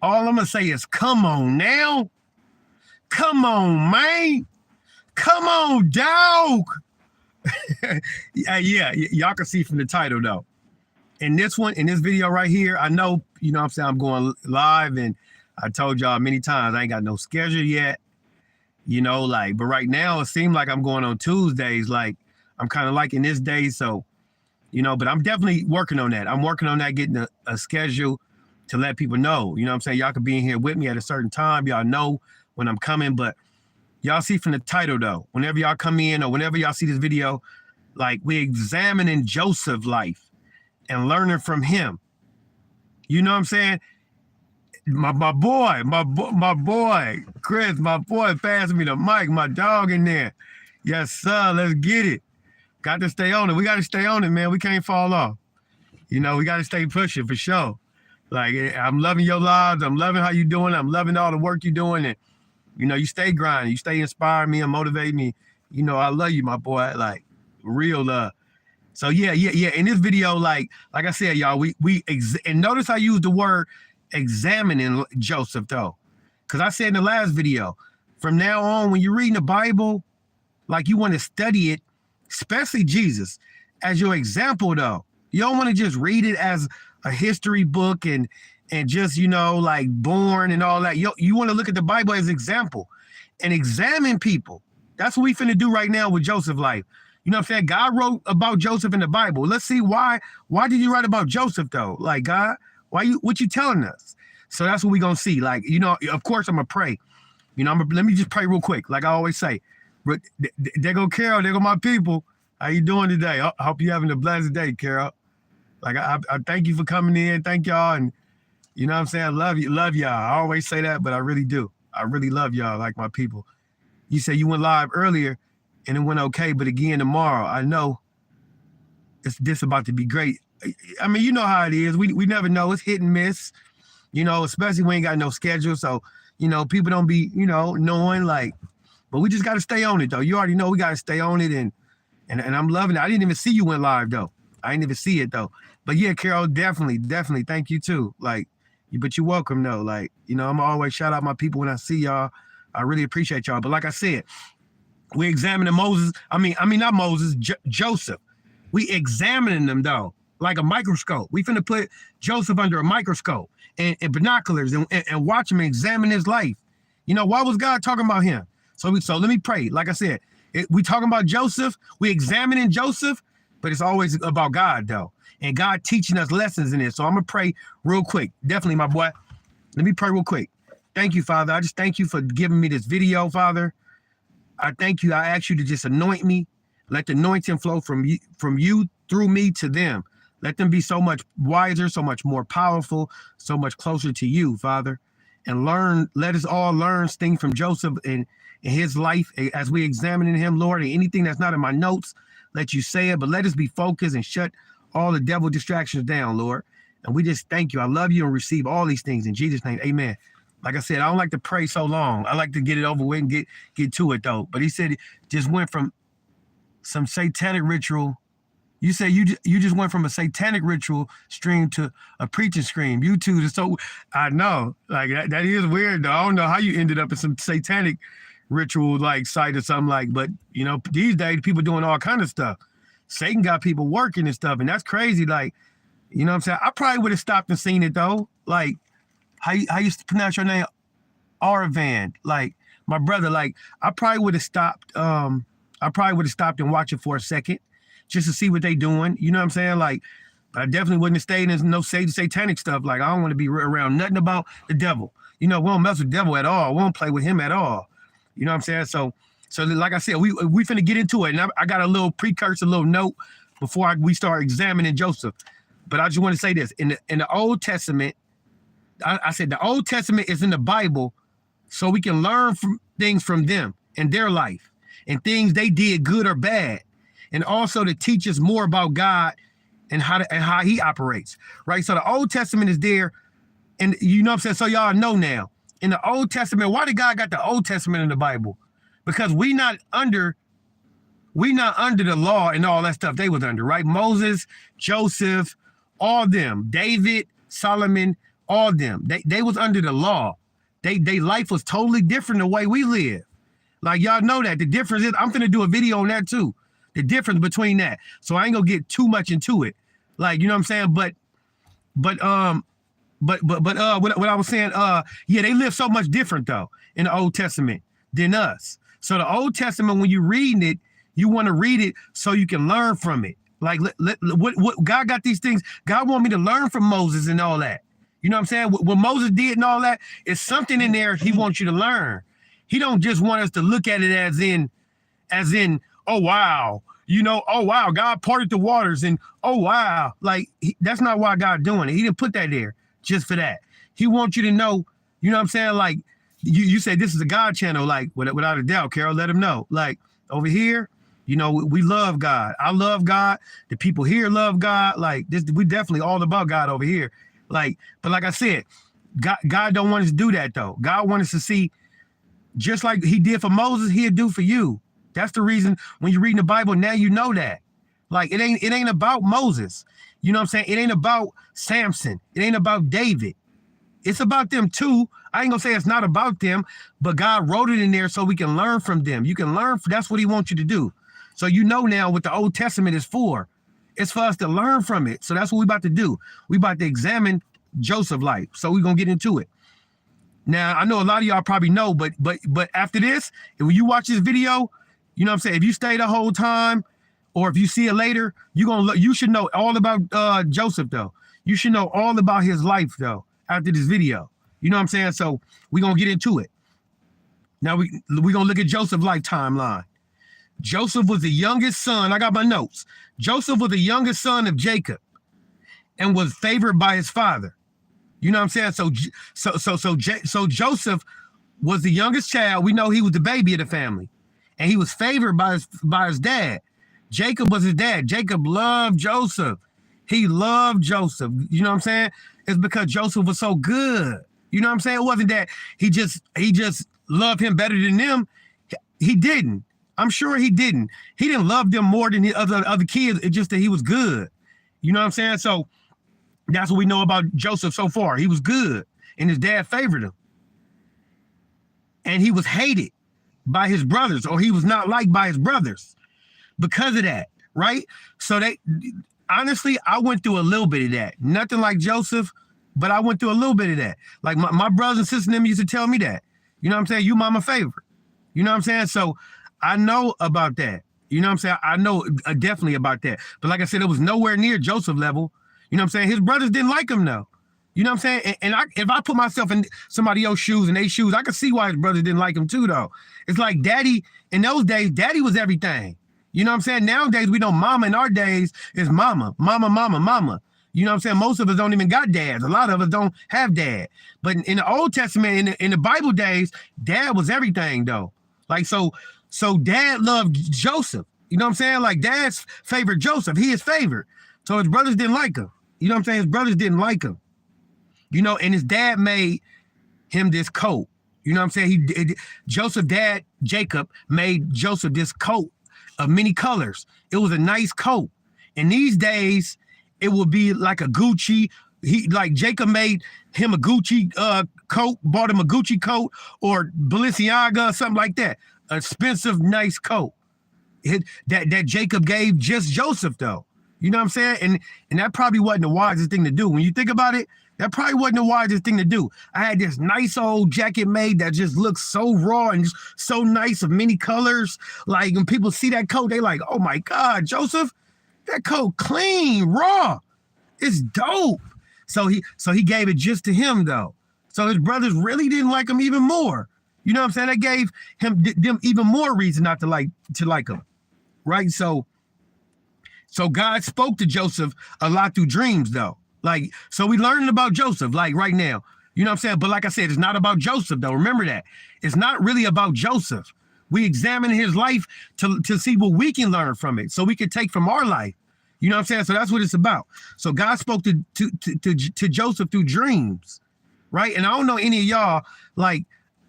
All I'm gonna say is, come on now. Come on, man. Come on, dog. Yeah, y'all can see from the title though. In this video right here, I know, you know what I'm saying, I'm going live, and I told y'all many times I ain't got no schedule yet. You know, like, but right now it seems like I'm going on Tuesdays. Like, I'm kind of liking this day. So, you know, but I'm definitely working on that. I'm working on that, getting a schedule to let people know. You know what I'm saying? Y'all could be in here with me at a certain time. Y'all know when I'm coming. But y'all see from the title, though, whenever y'all come in or whenever y'all see this video, like, we examining Joseph's life and learning from him. You know what I'm saying? My boy, Chris, my boy passing me the mic, my dog in there. Yes, sir, let's get it. Got to stay on it. We got to stay on it, man. We can't fall off. You know, we got to stay pushing for sure. Like, I'm loving your lives. I'm loving how you doing. I'm loving all the work you're doing. And, you know, you stay grinding. You stay inspiring me and motivate me. You know, I love you, my boy. Like, real love. So, yeah. In this video, like I said, y'all, and notice I use the word examining Joseph, though. Because I said in the last video, from now on, when you're reading the Bible, like, you want to study it, especially Jesus, as your example, though. You don't want to just read it as a history book and just, you know, like, born and all that. You want to look at the Bible as example and examine people. That's what we finna do right now with Joseph's life. You know what I'm saying? God wrote about Joseph in the Bible. Let's see why did you write about Joseph, though? Like, God, what you telling us? So that's what we gonna see. Like, you know, of course I'm gonna pray. You know, let me just pray real quick. Like I always say, there go Carol, there go my people. How you doing today? I hope you're having a blessed day, Carol. Like, I thank you for coming in. Thank y'all. And you know what I'm saying? I love y'all. I always say that, but I really do. I really love y'all, like my people. You said you went live earlier and it went okay, but again tomorrow, I know this about to be great. I mean, you know how it is. We never know. It's hit and miss, you know, especially when we ain't got no schedule. So, you know, people don't be, you know, knowing, like, but we just got to stay on it, though. You already know we got to stay on it, and I'm loving it. I didn't even see you went live, though. I didn't even see it, though. But yeah, Carol, definitely. Thank you, too. Like, but you're welcome, though. Like, you know, I'm always shout out my people when I see y'all. I really appreciate y'all. But like I said, we examining Moses. I mean, not Moses, Joseph. We examining them, though, like a microscope. We finna put Joseph under a microscope and binoculars and watch him and examine his life. You know, why was God talking about him? So let me pray. Like I said, we talking about Joseph. We examining Joseph, but it's always about God, though. And God teaching us lessons in it. So I'm going to pray real quick. Definitely, my boy. Let me pray real quick. Thank you, Father. I just thank you for giving me this video, Father. I thank you. I ask you to just anoint me. Let the anointing flow from you through me to them. Let them be so much wiser, so much more powerful, so much closer to you, Father. And let us all learn things from Joseph and his life as we examine him, Lord. And anything that's not in my notes, let you say it, but let us be focused and shut all the devil distractions down, Lord. And we just thank you. I love you and receive all these things in Jesus' name. Amen. Like I said, I don't like to pray so long. I like to get it over with and get to it, though. But he said it just went from some satanic ritual. You say you just went from a satanic ritual stream to a preaching stream. You two, so I know, like that is weird, though. I don't know how you ended up in some satanic ritual like site or something, like. But you know, these days people doing all kind of stuff. Satan got people working and stuff, and that's crazy. Like, you know what I'm saying? I probably would have stopped and seen it, though. Like, how you pronounce your name? Aravan. Like, my brother. Like, I probably would have stopped. I probably would have stopped and watched it for a second, just to see what they doing. You know what I'm saying? Like, but I definitely wouldn't have stayed in no satanic stuff. Like, I don't want to be around nothing about the devil. You know, we don't mess with the devil at all. We don't play with him at all. You know what I'm saying? So like I said, we finna get into it. And I got a little precursor, a little note before we start examining Joseph. But I just want to say this. In the Old Testament, I said the Old Testament is in the Bible so we can learn things from them and their life and things they did, good or bad. And also to teach us more about God and how he operates, right? So the Old Testament is there, and you know what I'm saying? So y'all know now, in the Old Testament, why did God got the Old Testament in the Bible? Because we not under the law and all that stuff they was under, right? Moses, Joseph, all them, David, Solomon, All of them. They was under the law. They life was totally different the way we live. Like y'all know that. The difference is I'm finna do a video on that too. The difference between that. So I ain't gonna get too much into it. Like, you know what I'm saying? But what I was saying, yeah, they live so much different though in the Old Testament than us. So the Old Testament, when you're reading it, you want to read it so you can learn from it. Like what God got these things. God want me to learn from Moses and all that. You know what I'm saying? What Moses did and all that, is something in there he wants you to learn. He don't just want us to look at it as in, oh, wow. You know, oh, wow, God parted the waters and, oh, wow. Like, that's not why God doing it. He didn't put that there just for that. He wants you to know, you know what I'm saying? Like, you say this is a God channel, like, without a doubt, Carol, let him know. Like, over here, you know, we love God. I love God. The people here love God. Like, this, we definitely all about God over here. Like, but like I said, God don't want us to do that, though. God wants us to see, just like he did for Moses, he'll do for you. That's the reason when you're reading the Bible, now you know that. Like, it ain't about Moses. You know what I'm saying? It ain't about Samson. It ain't about David. It's about them too. I ain't gonna say it's not about them, but God wrote it in there so we can learn from them. You can learn, that's what he wants you to do. So you know now what the Old Testament is for. It's for us to learn from it. So that's what we about to do. We about to examine Joseph's life. So we're gonna get into it. Now, I know a lot of y'all probably know, but after this, if you watch this video, you know what I'm saying? If you stay the whole time, or if you see it later, you should know all about Joseph, though. You should know all about his life, though, after this video. You know what I'm saying? So we're going to get into it. Now, we're going to look at Joseph's life timeline. Joseph was the youngest son. I got my notes. Joseph was the youngest son of Jacob and was favored by his father. You know what I'm saying? So Joseph was the youngest child. We know he was the baby of the family, and he was favored by his dad. Jacob was his dad. Jacob loved Joseph. He loved Joseph. You know what I'm saying? It's because Joseph was so good. You know what I'm saying? It wasn't that he just loved him better than them. He didn't. I'm sure he didn't. He didn't love them more than the other kids. It's just that he was good. You know what I'm saying? So that's what we know about Joseph so far. He was good, and his dad favored him. And he was hated by his brothers, or he was not liked by his brothers because of that, right? So honestly, I went through a little bit of that. Nothing like Joseph, but I went through a little bit of that. Like my brothers and sisters and them used to tell me that. You know what I'm saying? You mama favorite. You know what I'm saying? So I know about that. You know what I'm saying? I know definitely about that. But like I said, it was nowhere near Joseph level. You know what I'm saying? His brothers didn't like him, though. You know what I'm saying? And if I put myself in somebody else's shoes and their shoes, I could see why his brothers didn't like him too, though. It's like daddy, in those days, daddy was everything. You know what I'm saying? Nowadays, we know mama in our days is mama. Mama. You know what I'm saying? Most of us don't even got dads. A lot of us don't have dad. But in the Old Testament, in the Bible days, dad was everything, though. Like, so dad loved Joseph. You know what I'm saying? Like, dad's favored Joseph. He is favored. So his brothers didn't like him. You know what I'm saying? His brothers didn't like him. You know, and his dad made him this coat. You know what I'm saying? Joseph's dad, Jacob, made Joseph this coat of many colors. It was a nice coat. In these days, it would be like a Gucci. Jacob made him a Gucci coat, bought him a Gucci coat, or Balenciaga or something like that. An expensive, nice coat. That Jacob gave just Joseph, though. You know what I'm saying? And that probably wasn't the wisest thing to do. When you think about it, that probably wasn't the wisest thing to do. I had this nice old jacket made that just looks so raw and just so nice of many colors. Like, when people see that coat, they like, oh my God, Joseph, that coat clean, raw. It's dope. So he gave it just to him, though. So his brothers really didn't like him even more. You know what I'm saying? That gave them even more reason not to like him. Right? So God spoke to Joseph a lot through dreams, though. Like, so we learning about Joseph, like right now. You know what I'm saying? But like I said, it's not about Joseph, though. Remember that. It's not really about Joseph. We examine his life to see what we can learn from it, so we can take from our life. You know what I'm saying? So that's what it's about. So God spoke to Joseph through dreams, right? And I don't know any of y'all, like,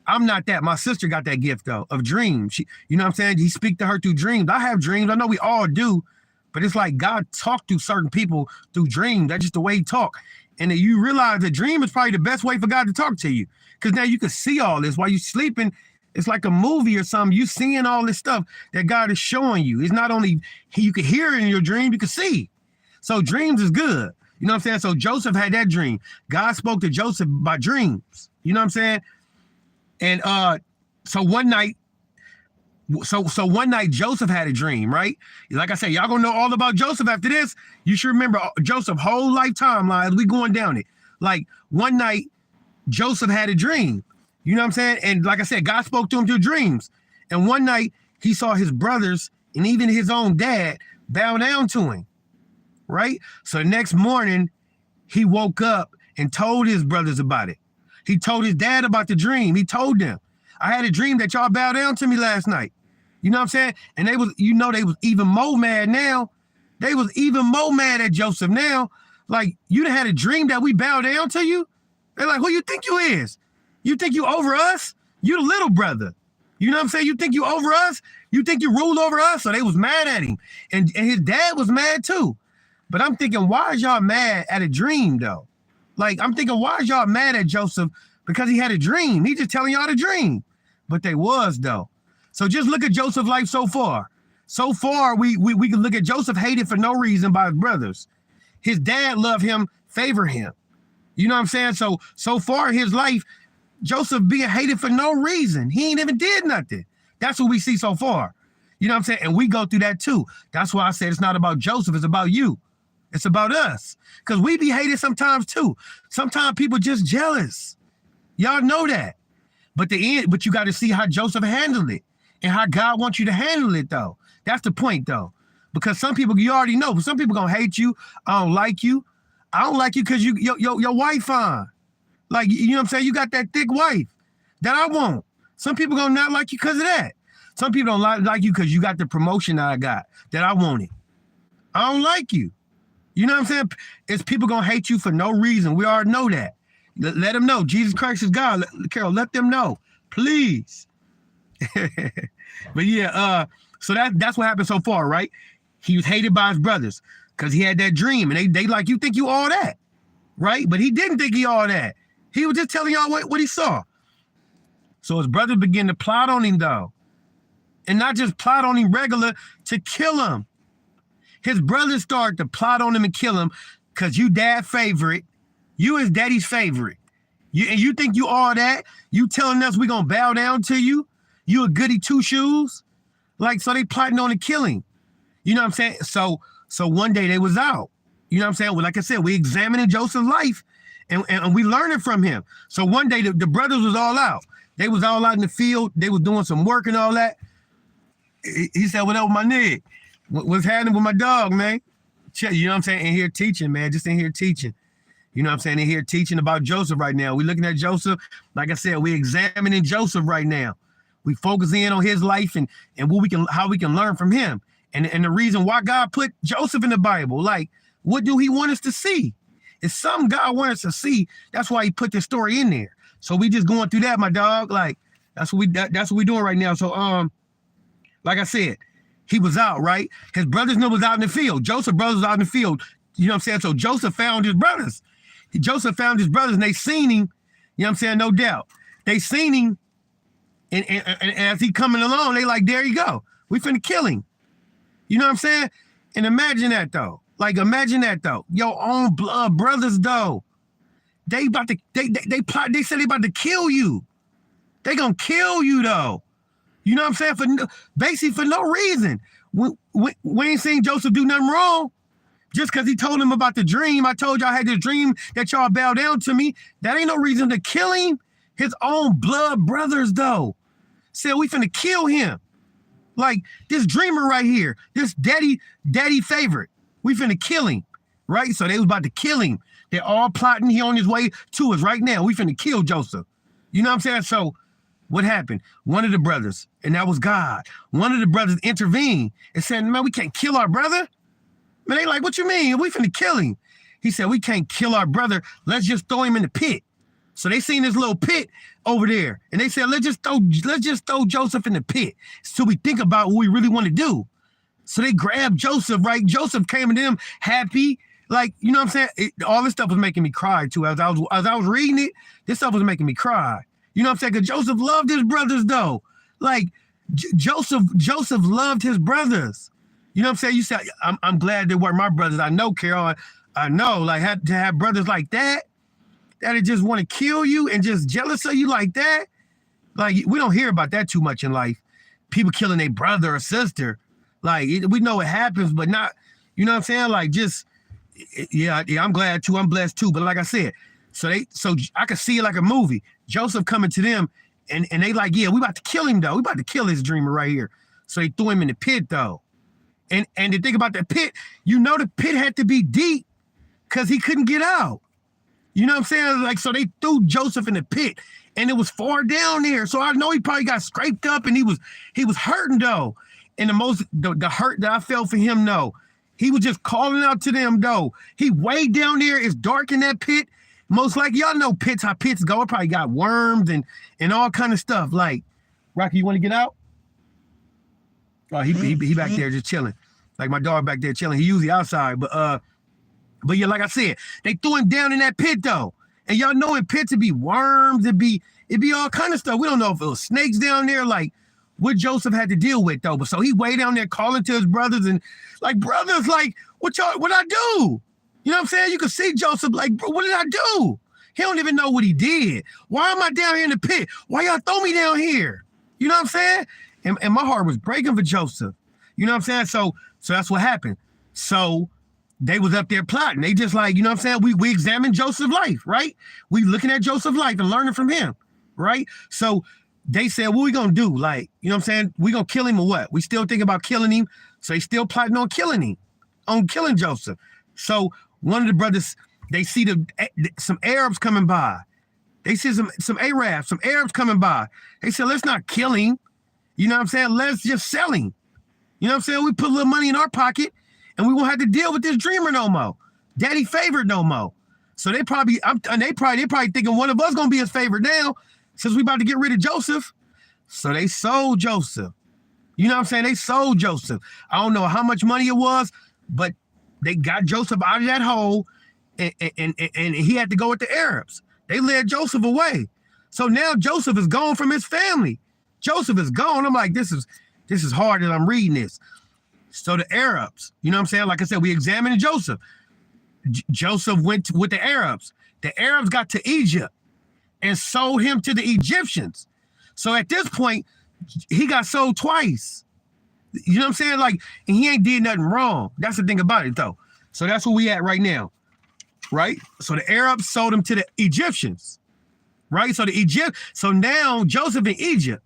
I'm not that. My sister got that gift, though, of dreams. You know what I'm saying? He speak to her through dreams. I have dreams. I know we all do. But it's like God talked to certain people through dreams. That's just the way he talked. And then you realize the dream is probably the best way for God to talk to you. Because now you can see all this while you're sleeping. It's like a movie or something. You seeing all this stuff that God is showing you. It's not only you can hear it in your dream, you can see. So dreams is good. You know what I'm saying? So Joseph had that dream. God spoke to Joseph by dreams. You know what I'm saying? And so one night Joseph had a dream, right? Like I said, y'all gonna know all about Joseph after this. You should remember Joseph's whole life timeline as we going down it. Like one night, Joseph had a dream. You know what I'm saying? And like I said, God spoke to him through dreams. And one night he saw his brothers and even his own dad bow down to him, right? So the next morning he woke up and told his brothers about it. He told his dad about the dream. He told them, I had a dream that y'all bowed down to me last night. You know what I'm saying? And they was even more mad now. They was even more mad at Joseph now. Like, you done had a dream that we bow down to you? They're like, who you think you is? You think you over us? You the little brother. You know what I'm saying? You think you over us? You think you rule over us? So they was mad at him. And his dad was mad too. But I'm thinking, why is y'all mad at a dream though? Like, I'm thinking, why is y'all mad at Joseph? Because he had a dream. He just telling y'all the dream. But they was though. So just look at Joseph's life so far. So far, we can look at Joseph hated for no reason by his brothers. His dad loved him, favor him. You know what I'm saying? So far his life, Joseph being hated for no reason. He ain't even did nothing. That's what we see so far. You know what I'm saying? And we go through that too. That's why I said it's not about Joseph, it's about you. It's about us. Because we be hated sometimes too. Sometimes people just jealous. Y'all know that. But you got to see how Joseph handled it and how God wants you to handle it though. That's the point though. Because some people, you already know, but some people gonna hate you. I don't like you. I don't like you because your wife fine. Like, you know what I'm saying? You got that thick wife that I want. Some people gonna not like you because of that. Some people don't like you because you got the promotion that I got, that I wanted. I don't like you. You know what I'm saying? It's people gonna hate you for no reason. We already know that. Let them know. Jesus Christ is God. Carol, let them know. Please. But yeah, so that's what happened so far, right? He was hated by his brothers because he had that dream. And they like, you think you all that, right? But he didn't think he all that. He was just telling y'all what he saw. So his brothers began to plot on him, though. And not just plot on him regular, to kill him. His brothers started to plot on him and kill him because you dad favorite. You is daddy's favorite. You think you all that? You telling us we going to bow down to you? You a goody two shoes? Like, so they plotting on to kill him. You know what I'm saying? So one day they was out. You know what I'm saying? Well, like I said, we examining Joseph's life and we learning from him. So one day the brothers was all out. They was all out in the field. They was doing some work and all that. He said, what up with my nigga? What's happening with my dog, man? You know what I'm saying? In here teaching, man. Just in here teaching. You know what I'm saying? In here teaching about Joseph right now. We looking at Joseph. Like I said, we examining Joseph right now. We focus in on his life and how we can learn from him. And the reason why God put Joseph in the Bible, like, what do he want us to see? It's something God wants us to see. That's why he put this story in there. So we just going through that, my dog. Like, that's what we doing right now. So like I said, he was out, right? His brothers was out in the field. Joseph's brothers was out in the field. You know what I'm saying? So Joseph found his brothers. Joseph found his brothers and they seen him. You know what I'm saying? No doubt. They seen him. And as he coming along, they like, there you go. We finna kill him. You know what I'm saying? And imagine that though. Like, imagine that though. Your own blood brothers though. They plot. They said they about to kill you. They gonna kill you though. You know what I'm saying? Basically for no reason. We ain't seen Joseph do nothing wrong. Just because he told him about the dream. I told y'all I had this dream that y'all bow down to me. That ain't no reason to kill him. His own blood brothers though said we finna kill him. Like this dreamer right here, this daddy favorite. We finna kill him, right? So they was about to kill him. They're all plotting. He on his way to us right now. We finna kill Joseph. You know what I'm saying? So what happened? One of the brothers, and that was God. One of the brothers intervened and said, man, we can't kill our brother. Man, they like, what you mean? We finna kill him. He said, we can't kill our brother. Let's just throw him in the pit. So they seen this little pit over there. And they said, let's just throw Joseph in the pit. So we think about what we really want to do. So they grabbed Joseph, right? Joseph came to them happy, Like, you know what I'm saying? All this stuff was making me cry too. As I was reading it, this stuff was making me cry. You know what I'm saying? Because Joseph loved his brothers though. Like Joseph loved his brothers. You know what I'm saying? You said, I'm glad they weren't my brothers. I know, Carol. I know, like, had to have brothers like that just want to kill you and just jealous of you like that. Like, we don't hear about that too much in life. People killing their brother or sister. Like, we know it happens, but not, you know what I'm saying? Like, just, yeah, I'm glad too. I'm blessed too. But like I said, so I could see it like a movie. Joseph coming to them and they like, yeah, we about to kill him though. We about to kill this dreamer right here. So they threw him in the pit though. And the thing about the pit, you know, the pit had to be deep because he couldn't get out. You know what I'm saying? Like, so they threw Joseph in the pit and it was far down there. So I know he probably got scraped up and he was hurting though. And the hurt that I felt for him, though, he was just calling out to them though. He way down there. It's dark in that pit. Most likely, y'all know pits, how pits go. It probably got worms and all kind of stuff. Like, Rocky, you want to get out? Oh, he back there just chilling. Like my dog back there chilling. He usually outside, but yeah, like I said, they threw him down in that pit though. And y'all know in pits it'd be worms, it'd be all kind of stuff. We don't know if it was snakes down there, like what Joseph had to deal with though. But so he way down there calling to his brothers and like, brothers, like, what I do? You know what I'm saying? You can see Joseph like, bro, what did I do? He don't even know what he did. Why am I down here in the pit? Why y'all throw me down here? You know what I'm saying? And my heart was breaking for Joseph. You know what I'm saying? So that's what happened. So they was up there plotting. They just like, you know what I'm saying? We examined Joseph's life, right? We looking at Joseph's life and learning from him, right? So they said, what we gonna do? Like, you know what I'm saying? We gonna kill him or what? We still thinking about killing him. So they still plotting on killing him, on killing Joseph. So one of the brothers, they see some Arabs coming by. They see some Arabs coming by. They said, let's not kill him. You know what I'm saying? Let's just sell him. You know what I'm saying? We put a little money in our pocket and we won't have to deal with this dreamer no more. Daddy favorite no more. So they probably thinking one of us gonna be his favorite now since we about to get rid of Joseph. So they sold Joseph. You know what I'm saying? They sold Joseph. I don't know how much money it was, but they got Joseph out of that hole and he had to go with the Arabs. They led Joseph away. So now Joseph is gone from his family. Joseph is gone. I'm like, this is hard that I'm reading this. So the Arabs, you know what I'm saying? Like I said, we examined Joseph. Joseph went with the Arabs. The Arabs got to Egypt and sold him to the Egyptians. So at this point, he got sold twice. You know what I'm saying? Like, and he ain't did nothing wrong. That's the thing about it, though. So that's where we at right now, right? So the Arabs sold him to the Egyptians, right? So now Joseph in Egypt,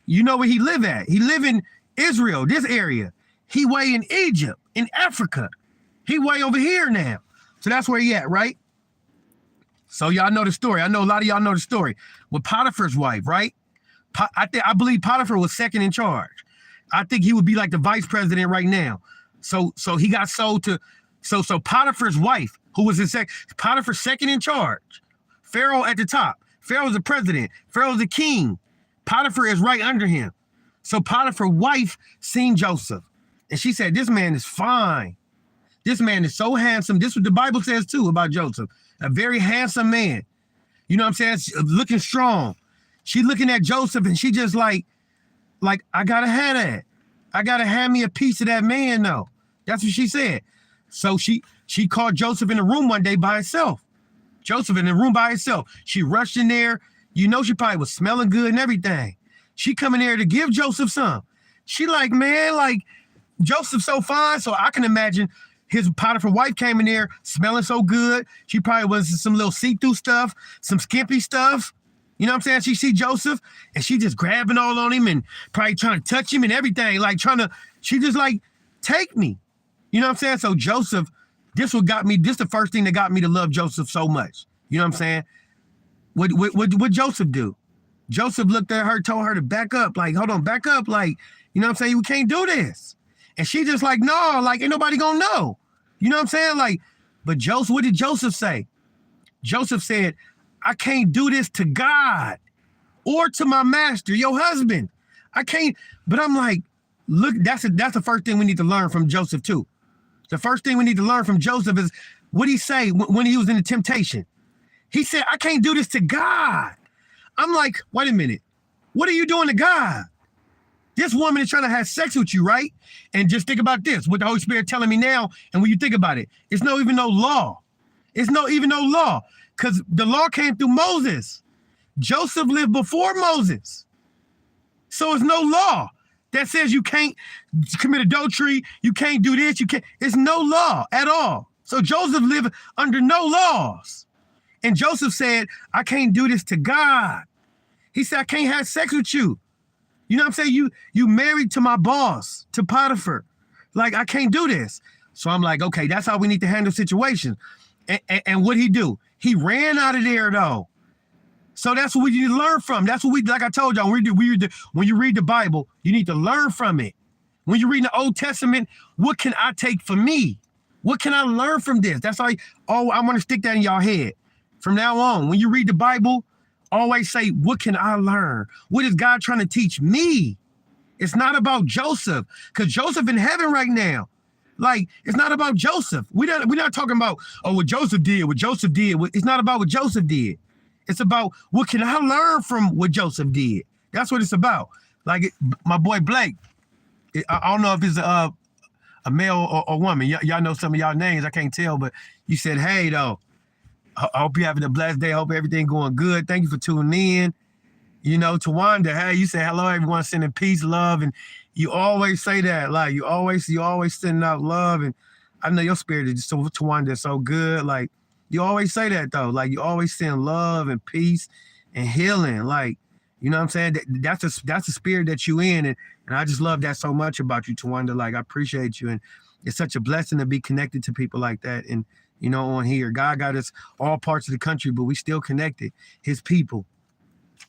you know where he live at? He live in Israel, this area. He way in Egypt, in Africa. He way over here now. So that's where he at, right? So y'all know the story. I know a lot of y'all know the story with Potiphar's wife, right? I believe Potiphar was second in charge. I think he would be like the vice president right now. So he got sold to, so Potiphar's wife, who was Potiphar's second in charge. Pharaoh at the top. Pharaoh's the president. Pharaoh's the king. Potiphar is right under him. So Potiphar's wife seen Joseph. And she said, this man is fine. This man is so handsome. This is what the Bible says too about Joseph. A very handsome man. You know what I'm saying? Looking strong. She looking at Joseph and she just like, I gotta have that. I gotta have me a piece of that man though. That's what she said. So she called Joseph in the room one day by herself. Joseph in the room by herself. She rushed in there. You know, she probably was smelling good and everything. She come in there to give Joseph some. She like, man, like Joseph's so fine. So I can imagine his Potiphar wife came in there smelling so good. She probably was some little see-through stuff, some skimpy stuff. You know what I'm saying? She see Joseph and she just grabbing all on him and probably trying to touch him and everything. Like she just like, take me. You know what I'm saying? So Joseph, this the first thing that got me to love Joseph so much. You know what I'm saying? What Joseph do? Joseph looked at her, told her to back up. Like, hold on, back up. Like, you know what I'm saying? We can't do this. And she just like, no, like, ain't nobody gonna know. You know what I'm saying? Like, but Joseph, what did Joseph say? Joseph said, I can't do this to God or to my master, your husband. I can't, but I'm like, look, that's the first thing we need to learn from Joseph too. The first thing we need to learn from Joseph is what he say when he was in the temptation. He said, I can't do this to God. I'm like, wait a minute. What are you doing to God? This woman is trying to have sex with you, right? And just think about this, what the Holy Spirit telling me now, and when you think about it, it's no even no law. It's no even no law, because the law came through Moses. Joseph lived before Moses. So it's no law that says you can't commit adultery, you can't do this, you can't. It's no law at all. So Joseph lived under no laws. And Joseph said, I can't do this to God. He said, I can't have sex with you. You know what I'm saying? You married to my boss, to Potiphar. Like, I can't do this. So I'm like, okay, that's how we need to handle situations. And what'd he do? He ran out of there, though. So that's what we need to learn from. That's what like I told y'all, when you read the Bible, you need to learn from it. When you read the Old Testament, what can I take for me? What can I learn from this? That's all. I want to stick that in y'all head. From now on, when you read the Bible, always say, what can I learn? What is God trying to teach me? It's not about Joseph, because Joseph in heaven right now. Like, it's not about Joseph. We're not talking about, what Joseph did, what Joseph did. It's not about what Joseph did. It's about what can I learn from what Joseph did. That's what it's about. Like my boy Blake, I don't know if it's a male or woman. Y'all know some of y'all names. I can't tell, but you said, hey, though. I hope you're having a blessed day. I hope everything going good. Thank you for tuning in. You know, Tawanda, hey, you say hello, everyone, sending peace, love, and you always say that. Like, you always sending out love, and I know your spirit is just so, Tawanda, is so good. Like, you always say that, though. Like, you always send love and peace and healing. Like, you know what I'm saying? That's the spirit that you in, and I just love that so much about you, Tawanda. Like, I appreciate you, and it's such a blessing to be connected to people like that, and you know, on here, God got us all parts of the country, but we still connected, his people,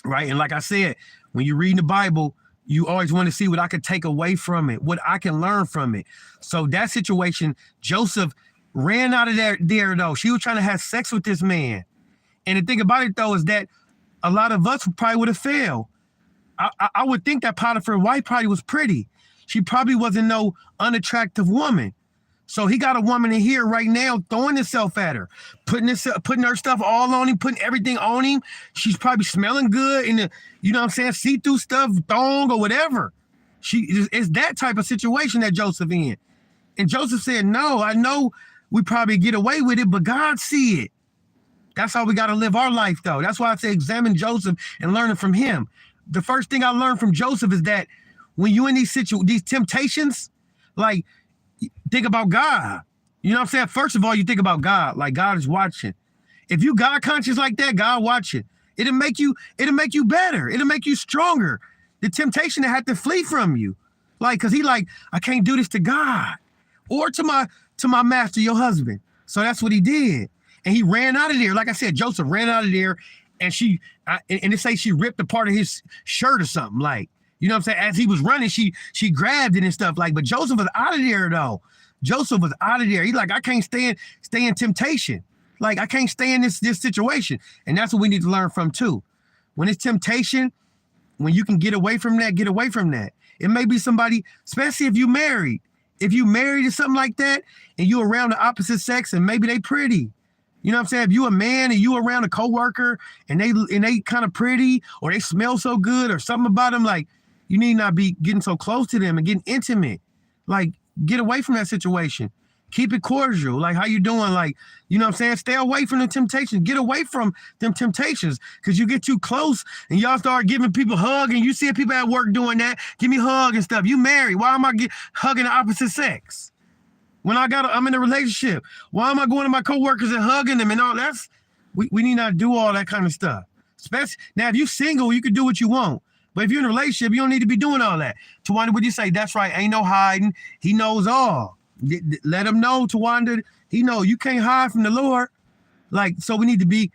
right? And like I said, when you read the Bible, you always want to see what I could take away from it, what I can learn from it. So that situation, Joseph ran out of there though. She was trying to have sex with this man. And the thing about it, though, is that a lot of us probably would have failed. I would think that Potiphar's wife probably was pretty. She probably wasn't no unattractive woman. So he got a woman in here right now throwing herself at her, putting her stuff all on him, putting everything on him. She's probably smelling good in the, you know what I'm saying, see-through stuff, thong or whatever. It's that type of situation that Joseph in. And Joseph said, no, I know we probably get away with it, but God see it. That's how we got to live our life, though. That's why I say examine Joseph and learn it from him. The first thing I learned from Joseph is that when you in these temptations, like, think about God. You know what I'm saying? First of all, you think about God, like God is watching. If you God conscious like that, God watching. It'll make you better. It'll make you stronger. The temptation to have to flee from you. Like, cause he like, I can't do this to God or to my master, your husband. So that's what he did. And he ran out of there. Like I said, Joseph ran out of there, and and they say she ripped a part of his shirt or something, like, you know what I'm saying? As he was running, she grabbed it and stuff, like, but Joseph was out of there, though. Joseph was out of there. He's like, I can't stay in temptation. Like, I can't stay in this situation. And that's what we need to learn from, too. When it's temptation, when you can get away from that, get away from that. It may be somebody, especially if you married. If you married or something like that, and you around the opposite sex, and maybe they pretty. You know what I'm saying? If you a man and you around a coworker, and they kind of pretty, or they smell so good, or something about them, like, you need not be getting so close to them and getting intimate. Like, get away from that situation. Keep it cordial. Like, how you doing? Like, you know what I'm saying? Stay away from the temptations. Get away from them temptations, because you get too close and y'all start giving people hug, and you see people at work doing that. Give me a hug and stuff. You married. Why am I hugging the opposite sex? When I'm in a relationship, why am I going to my coworkers and hugging them and all that? We need not do all that kind of stuff. Especially now, if you're single, you can do what you want. But if you're in a relationship, you don't need to be doing all that. Tawanda, would you say, that's right, ain't no hiding. He knows all. Let him know, Tawanda. He know you can't hide from the Lord. Like, so we need to be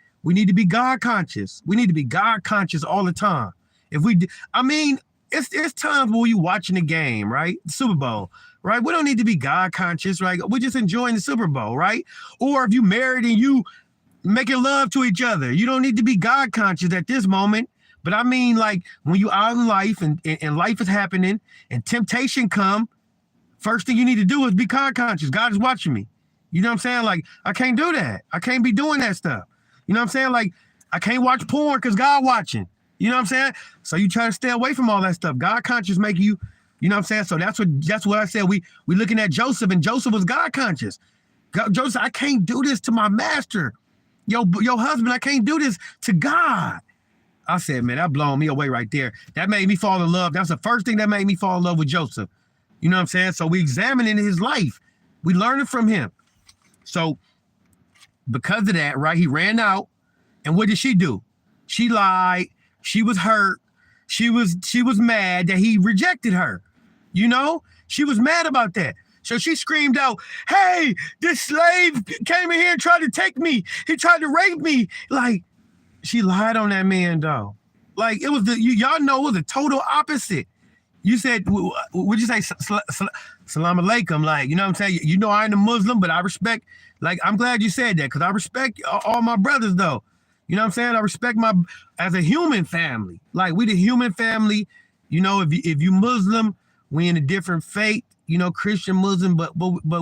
God conscious. We need to be God conscious all the time. It's times when you watching the game, right? The Super Bowl, right? We don't need to be God conscious, right? We're just enjoying the Super Bowl, right? Or if you married and you making love to each other, you don't need to be God conscious at this moment. But I mean, like, when you out in life and life is happening and temptation come, first thing you need to do is be God conscious. God is watching me. You know what I'm saying? Like, I can't do that. I can't be doing that stuff. You know what I'm saying? Like, I can't watch porn because God watching. You know what I'm saying? So you try to stay away from all that stuff. God conscious make you, you know what I'm saying? So that's what I said. We looking at Joseph, and Joseph was God conscious. Joseph, I can't do this to my master. Your husband, I can't do this to God. I said, man, that blown me away right there. That made me fall in love. That's the first thing that made me fall in love with Joseph. You know what I'm saying? So we examining his life. We learning from him. So because of that, right, he ran out. And what did she do? She lied. She was hurt. She was mad that he rejected her. You know, she was mad about that. So she screamed out, hey, this slave came in here and tried to take me. He tried to rape me. Like, she lied on that man, though. Like, it was y'all know it was the total opposite. You said, would you say salam alaikum? Like, you know what I'm saying? You know, I ain't a Muslim, but I respect, like, I'm glad you said that because I respect all my brothers, though. You know what I'm saying? I respect as a human family. Like, we the human family. You know, if you Muslim, we in a different faith. You know, Christian, Muslim, but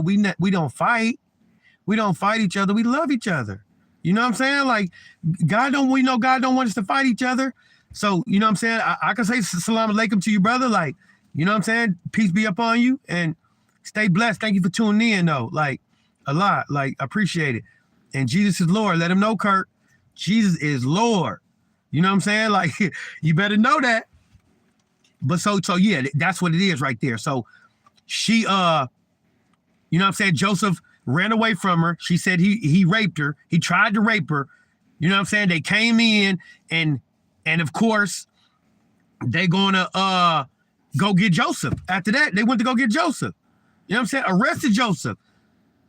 we don't fight. We don't fight each other. We love each other. You know what I'm saying? Like, God don't want us to fight each other. So, you know what I'm saying? I can say salam alaikum to you, brother. Like, you know what I'm saying? Peace be upon you and stay blessed. Thank you for tuning in, though. Like, a lot. Like, appreciate it. And Jesus is Lord. Let him know, Kurt. Jesus is Lord. You know what I'm saying? Like, you better know that. But so yeah, that's what it is right there. So she, you know what I'm saying? Joseph ran away from her. She said he raped her. He tried to rape her. You know what I'm saying? They came in and of course they gonna go get Joseph. After that, they went to go get Joseph. You know what I'm saying? Arrested Joseph.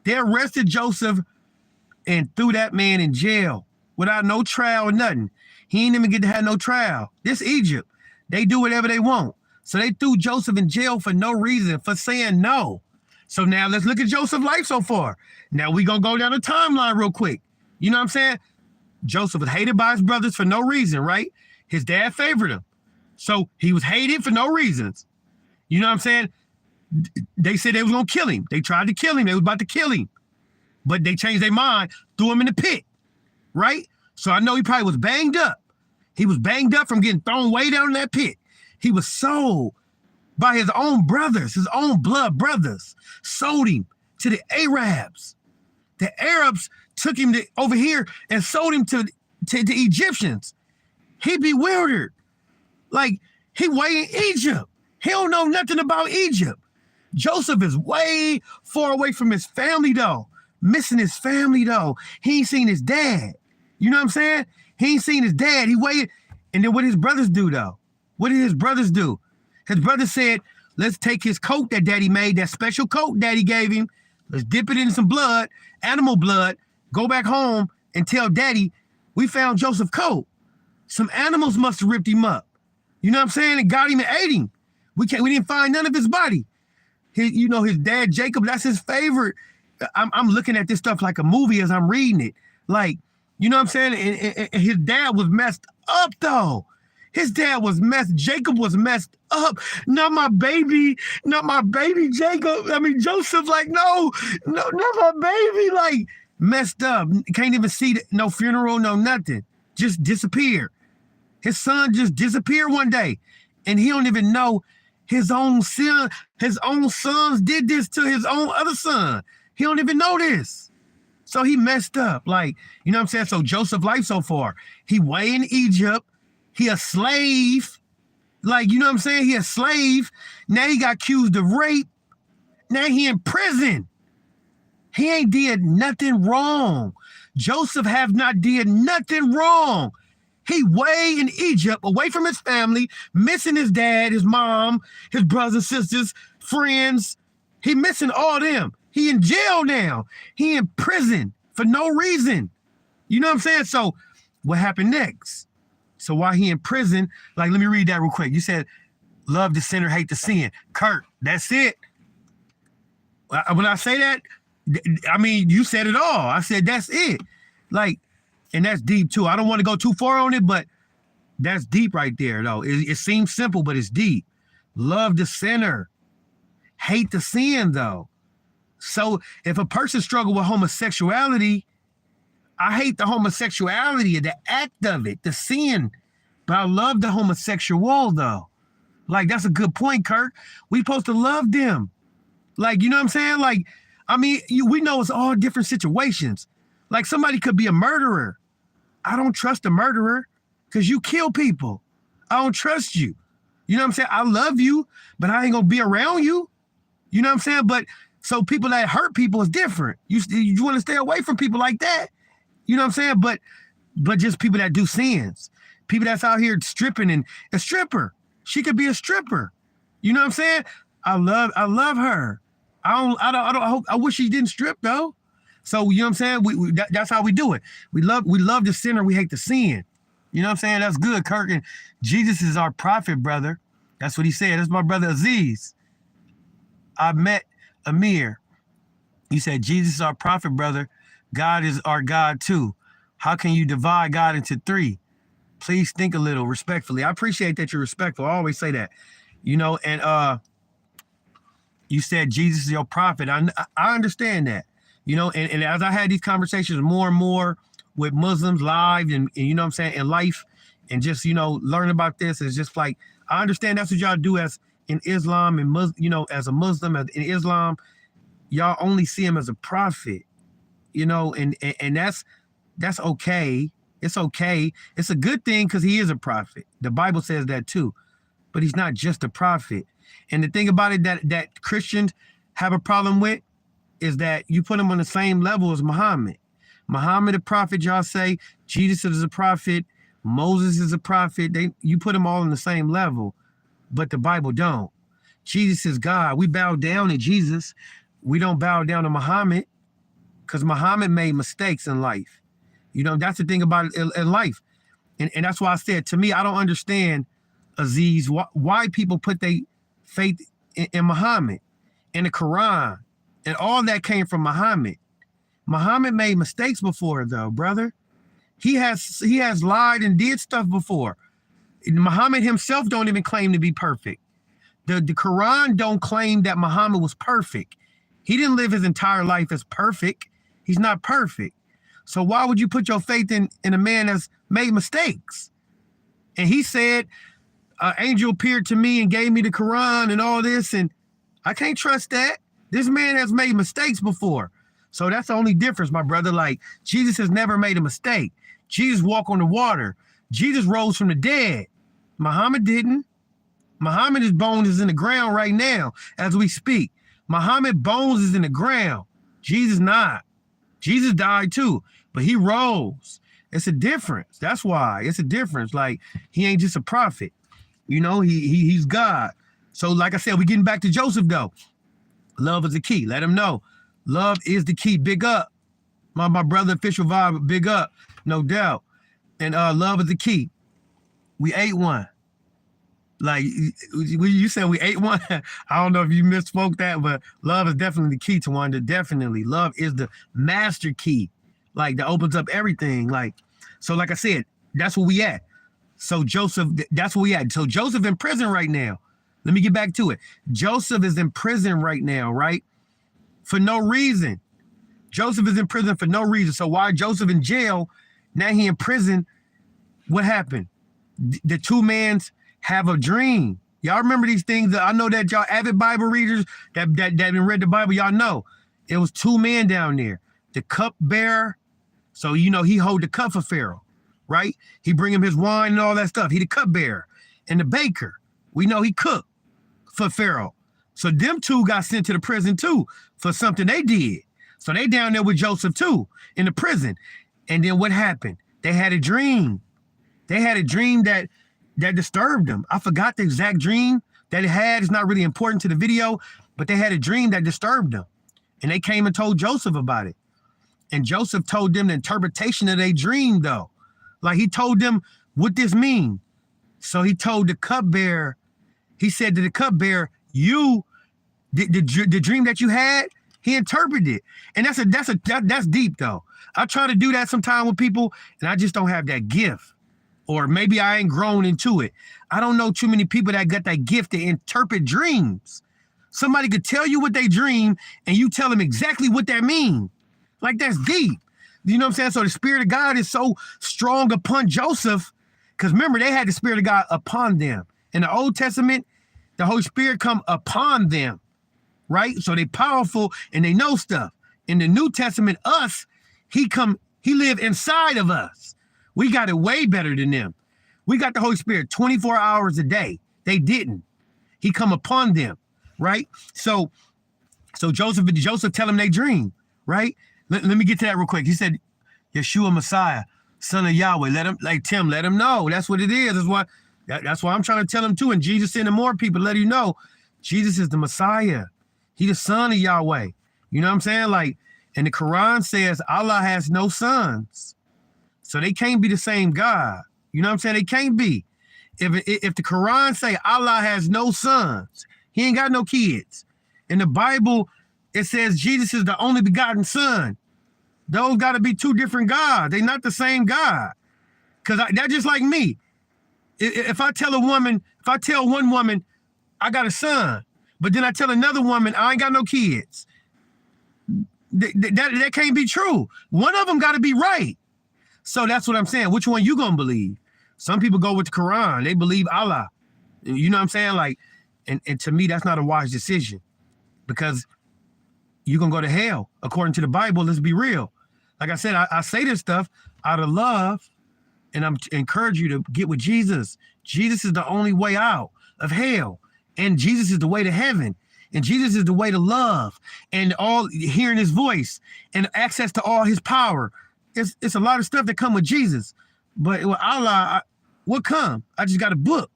They arrested Joseph and threw that man in jail without no trial or nothing. He ain't even get to have no trial. This Egypt. They do whatever they want. So they threw Joseph in jail for no reason, for saying no. So now let's look at Joseph's life so far. Now we gonna go down the timeline real quick. You know what I'm saying? Joseph was hated by his brothers for no reason, right? His dad favored him. So he was hated for no reasons. You know what I'm saying? They said they was gonna kill him. They tried to kill him. They was about to kill him. But they changed their mind, threw him in the pit, right? So I know he probably was banged up. He was banged up from getting thrown way down in that pit. He was sold by his own brothers, his own blood brothers, sold him to the Arabs. The Arabs took him over here and sold him to the Egyptians. He bewildered. Like, he way in Egypt. He don't know nothing about Egypt. Joseph is way far away from his family, though. Missing his family, though. He ain't seen his dad. You know what I'm saying? He ain't seen his dad. He waited. And then what did his brothers do, though? What did his brothers do? His brother said, let's take his coat that daddy made, that special coat daddy gave him. Let's dip it in some blood, animal blood, go back home and tell daddy, we found Joseph's coat. Some animals must have ripped him up. You know what I'm saying? And got him and ate him. We didn't find none of his body. His dad, Jacob, that's his favorite. I'm looking at this stuff like a movie as I'm reading it. Like, you know what I'm saying? And his dad was messed up, though. His dad was Jacob was messed up. Not my baby, Jacob. I mean, Joseph, like, no, not my baby, like, messed up. Can't even see no funeral, no nothing. Just disappeared. His son just disappeared one day. And he don't even know his own sons did this to his own other son. He don't even know this. So he messed up. Like, you know what I'm saying? So Joseph's life so far, he way in Egypt. He a slave. Like, you know what I'm saying? He a slave. Now he got accused of rape. Now he in prison. He ain't did nothing wrong. Joseph have not did nothing wrong. He way in Egypt, away from his family, missing his dad, his mom, his brothers and sisters, friends. He missing all them. He in jail now. He in prison for no reason. You know what I'm saying? So what happened next? So while he in prison, like, let me read that real quick. You said, love the sinner, hate the sin. Kurt, that's it. When I say that, I mean, you said it all. I said, that's it. Like, and that's deep too. I don't want to go too far on it, but that's deep right there, though. It seems simple, but it's deep. Love the sinner, hate the sin though. So if a person struggle with homosexuality, I hate the homosexuality, the act of it, the sin. But I love the homosexual though. Like, that's a good point, Kirk. We supposed to love them. Like, you know what I'm saying? Like, I mean, we know it's all different situations. Like, somebody could be a murderer. I don't trust a murderer because you kill people. I don't trust you. You know what I'm saying? I love you, but I ain't gonna be around you. You know what I'm saying? But so people that hurt people is different. You want to stay away from people like that. You know what I'm saying? But just people that do sins, people that's out here stripping, and a stripper. She could be a stripper. You know what I'm saying? I love her. I wish she didn't strip though. So you know what I'm saying? That's how we do it. We love the sinner. We hate the sin. You know what I'm saying? That's good, Kirk. And Jesus is our prophet, brother. That's what he said. That's my brother Aziz. I met Amir. He said, Jesus is our prophet, brother. God is our God too. How can you divide God into three? Please think a little respectfully. I appreciate that you're respectful. I always say that, you know, and you said Jesus is your prophet. I understand that, you know, and as I had these conversations more and more with Muslims live and you know what I'm saying, in life, and just, you know, learn about this, is just like, I understand that's what y'all do as in Islam and you know, as a Muslim, as in Islam, y'all only see him as a prophet, you know, and that's okay. It's okay. It's a good thing because he is a prophet. The Bible says that too, but he's not just a prophet. And the thing about it that Christians have a problem with is that you put him on the same level as Muhammad. Muhammad, a prophet, y'all say. Jesus is a prophet. Moses is a prophet. You put them all on the same level, but the Bible don't. Jesus is God. We bow down to Jesus. We don't bow down to Muhammad because Muhammad made mistakes in life. You know, that's the thing about it in life. And that's why I said, to me, I don't understand, Aziz, why people put their faith in Muhammad and the Quran. And all that came from Muhammad. Muhammad made mistakes before, though, brother. He has lied and did stuff before. Muhammad himself don't even claim to be perfect. The Quran don't claim that Muhammad was perfect. He didn't live his entire life as perfect. He's not perfect. So why would you put your faith in a man that's made mistakes? And he said, an angel appeared to me and gave me the Quran and all this, and I can't trust that. This man has made mistakes before. So that's the only difference, my brother. Like, Jesus has never made a mistake. Jesus walked on the water. Jesus rose from the dead. Muhammad didn't. Muhammad's bones is in the ground right now as we speak. Muhammad's bones is in the ground. Jesus not. Jesus died too, but he rose. It's a difference. That's why it's a difference. Like, he ain't just a prophet. You know, he's God. So like I said, we getting back to Joseph though. Love is the key. Let him know. Love is the key. Big up. My brother Official Vibe, big up. No doubt. And love is the key. We ate one. Like, you said we ate one. I don't know if you misspoke that, but love is definitely the key to one. Definitely. Love is the master key. Like, that opens up everything. Like, so like I said, that's where we at. So Joseph, that's where we at. So Joseph in prison right now. Let me get back to it. Joseph is in prison right now, right? For no reason. Joseph is in prison for no reason. So why Joseph in jail? Now he in prison. What happened? The two mans have a dream. Y'all remember these things? That I know that y'all avid Bible readers that haven't read the Bible, y'all know. It was two men down there. The cupbearer. So, you know, he hold the cup for Pharaoh, right? He bring him his wine and all that stuff. He the cupbearer. And the baker. We know he cooked for Pharaoh. So them two got sent to the prison too for something they did. So they down there with Joseph too in the prison. And then what happened? They had a dream. They had a dream that disturbed them. I forgot the exact dream that it had. It's not really important to the video, but they had a dream that disturbed them. And they came and told Joseph about it. And Joseph told them the interpretation of their dream though. Like, he told them what this mean. So he told the cupbearer, he said to the cupbearer, the dream that you had, he interpreted it. And that's deep though. I try to do that sometime with people and I just don't have that gift. Or maybe I ain't grown into it. I don't know too many people that got that gift to interpret dreams. Somebody could tell you what they dream and you tell them exactly what that means. Like, that's deep. You know what I'm saying? So the Spirit of God is so strong upon Joseph, because remember, they had the Spirit of God upon them. In the Old Testament, the Holy Spirit come upon them, right? So they powerful and they know stuff. In the New Testament, he live inside of us. We got it way better than them. We got the Holy Spirit 24 hours a day. They didn't. He come upon them, right? So Joseph tell them they dream, right? Let me get to that real quick. He said, Yeshua Messiah, son of Yahweh. Let him know. That's what it is. That's why I'm trying to tell him too. And Jesus sending more people, let you know, Jesus is the Messiah. He the son of Yahweh. You know what I'm saying? Like, and the Quran says Allah has no sons. So they can't be the same God. You know what I'm saying? They can't be. If the Quran say Allah has no sons, he ain't got no kids. In the Bible, it says Jesus is the only begotten son. Those got to be two different gods. They not the same God. Because that's just like me. If I tell one woman, I got a son, but then I tell another woman, I ain't got no kids, that can't be true. One of them got to be right. So that's what I'm saying. Which one you gonna believe? Some people go with the Quran. They believe Allah. You know what I'm saying? Like, and to me, that's not a wise decision, because you're gonna go to hell. According to the Bible, let's be real. Like I said, I say this stuff out of love, and I'm encourage you to get with Jesus. Jesus is the only way out of hell, and Jesus is the way to heaven, and Jesus is the way to love, and all hearing his voice and access to all his power. It's a lot of stuff that come with Jesus, but with Allah, what come? I just got a book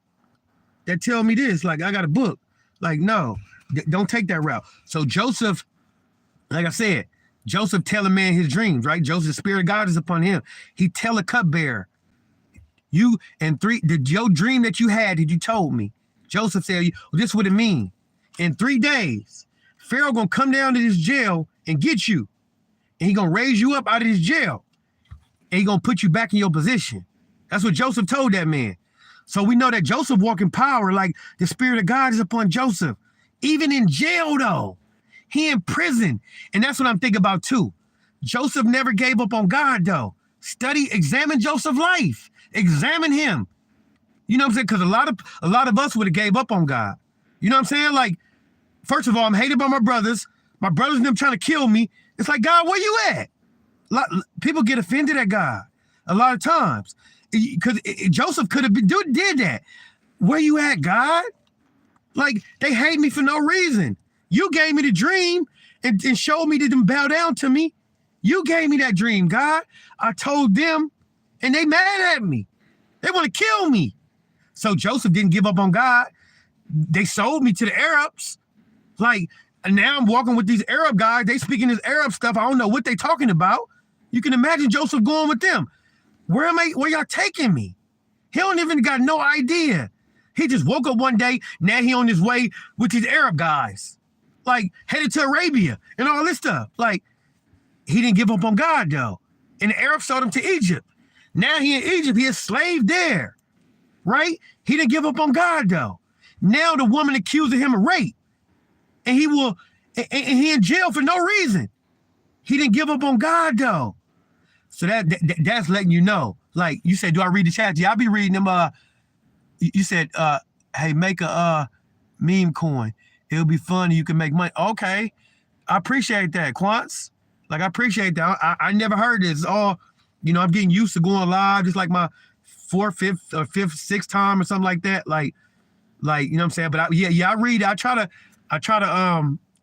that tell me this. Like, I got a book. Like, no, don't take that route. So Joseph, like I said, Joseph tell a man his dreams, right? Joseph's Spirit of God is upon him. He tell a cupbearer, your dream that you had that you told me. Joseph said, well, this what it mean. In 3 days, Pharaoh gonna come down to this jail and get you, and he gonna raise you up out of this jail, and he gonna put you back in your position. That's what Joseph told that man. So we know that Joseph walk in power, like the Spirit of God is upon Joseph. Even in jail, though, he in prison. And that's what I'm thinking about too. Joseph never gave up on God, though. Examine Joseph's life. Examine him. You know what I'm saying? Because a lot of us would have gave up on God. You know what I'm saying? Like, first of all, I'm hated by my brothers. My brothers and them trying to kill me. It's like, God, where you at? People get offended at God a lot of times. Because Joseph could have did that. Where you at, God? Like, they hate me for no reason. You gave me the dream and showed me to them bow down to me. You gave me that dream, God. I told them, and they mad at me. They want to kill me. So Joseph didn't give up on God. They sold me to the Arabs. Like, and now I'm walking with these Arab guys. They speaking this Arab stuff. I don't know what they talking about. You can imagine Joseph going with them. Where y'all taking me? He don't even got no idea. He just woke up one day. Now he on his way with these Arab guys, like headed to Arabia and all this stuff. Like, he didn't give up on God though. And the Arabs sold him to Egypt. Now he in Egypt. He a slave there, right? He didn't give up on God though. Now the woman accusing him of rape, and he in jail for no reason. He didn't give up on God though. So that's letting you know. Like, you said, do I read the chat? Yeah, I'll be reading them. You said, hey, make a meme coin. It'll be funny. You can make money. Okay. I appreciate that, Quants. Like, I appreciate that. I never heard this. All, I'm getting used to going live. Just like my fifth, sixth time or something like that. Like, you know what I'm saying? But I read it. I try to,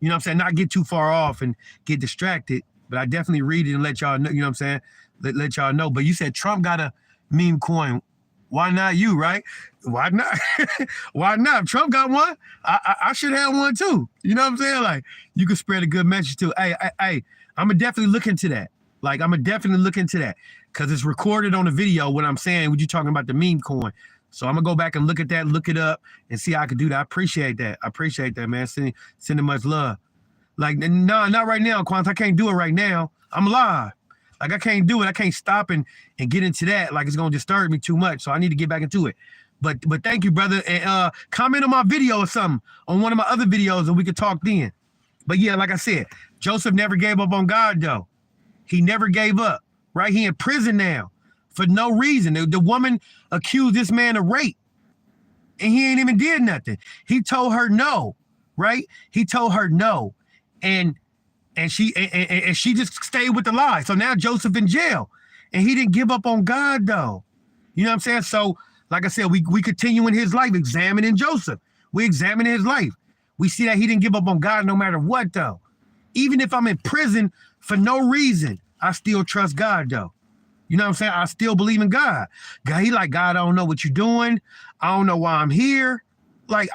you know what I'm saying, not get too far off and get distracted. But I definitely read it and let y'all know, you know what I'm saying? Let y'all know. But you said Trump got a meme coin. Why not you, right? Why not? Why not? If Trump got one, I should have one too. You know what I'm saying? Like, you can spread a good message too. Hey, I'm going to definitely look into that. Like, I'm going to definitely look into that. Because it's recorded on the video what I'm saying, what you talking about the meme coin. So I'm going to go back and look at that, look it up, and see how I can do that. I appreciate that, man. Sending much love. Like, no, not right now, Quant. I can't do it right now. I'm alive. Like, I can't do it. I can't stop and get into that. Like, it's going to disturb me too much. So I need to get back into it. But thank you, brother. And comment on my video or something on one of my other videos, and we could talk then. But yeah, like I said, Joseph never gave up on God though. He never gave up. Right? He in prison now for no reason. The woman accused this man of rape, and he ain't even did nothing. He told her no. Right? He told her no, and she just stayed with the lie. So now Joseph in jail, and he didn't give up on God though. You know what I'm saying? So like I said, we continue in his life, examining Joseph. We examine his life. We see that he didn't give up on God no matter what though. Even if I'm in prison for no reason, I still trust God though. You know what I'm saying? I still believe in God. God, he like, God, I don't know what you're doing. I don't know why I'm here. Like,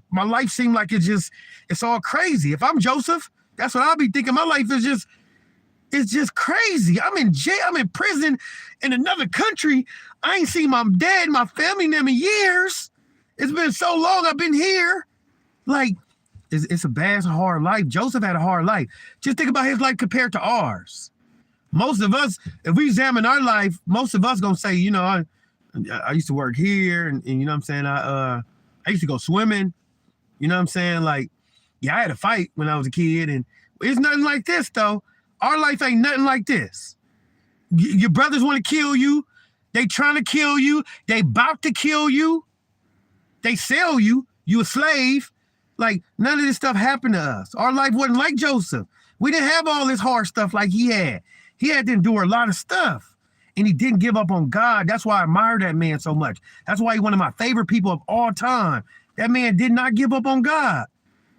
my life seemed like it's all crazy. If I'm Joseph, that's what I'll be thinking. My life is just crazy. I'm in jail. I'm in prison in another country. I ain't seen my dad, my family, them in years. It's been so long I've been here. Like, it's a bad, hard life. Joseph had a hard life. Just think about his life compared to ours. Most of us, if we examine our life, most of us gonna say, you know, I used to work here, and you know what I'm saying, I used to go swimming. You know what I'm saying? Like, yeah, I had a fight when I was a kid, and it's nothing like this though. Our life ain't nothing like this. Your brothers want to kill you. They trying to kill you. They about to kill you. They sell you. You a slave. Like, none of this stuff happened to us. Our life wasn't like Joseph. We didn't have all this hard stuff like he had. He had to endure a lot of stuff. And he didn't give up on God. That's why I admire that man so much. That's why he's one of my favorite people of all time. That man did not give up on God.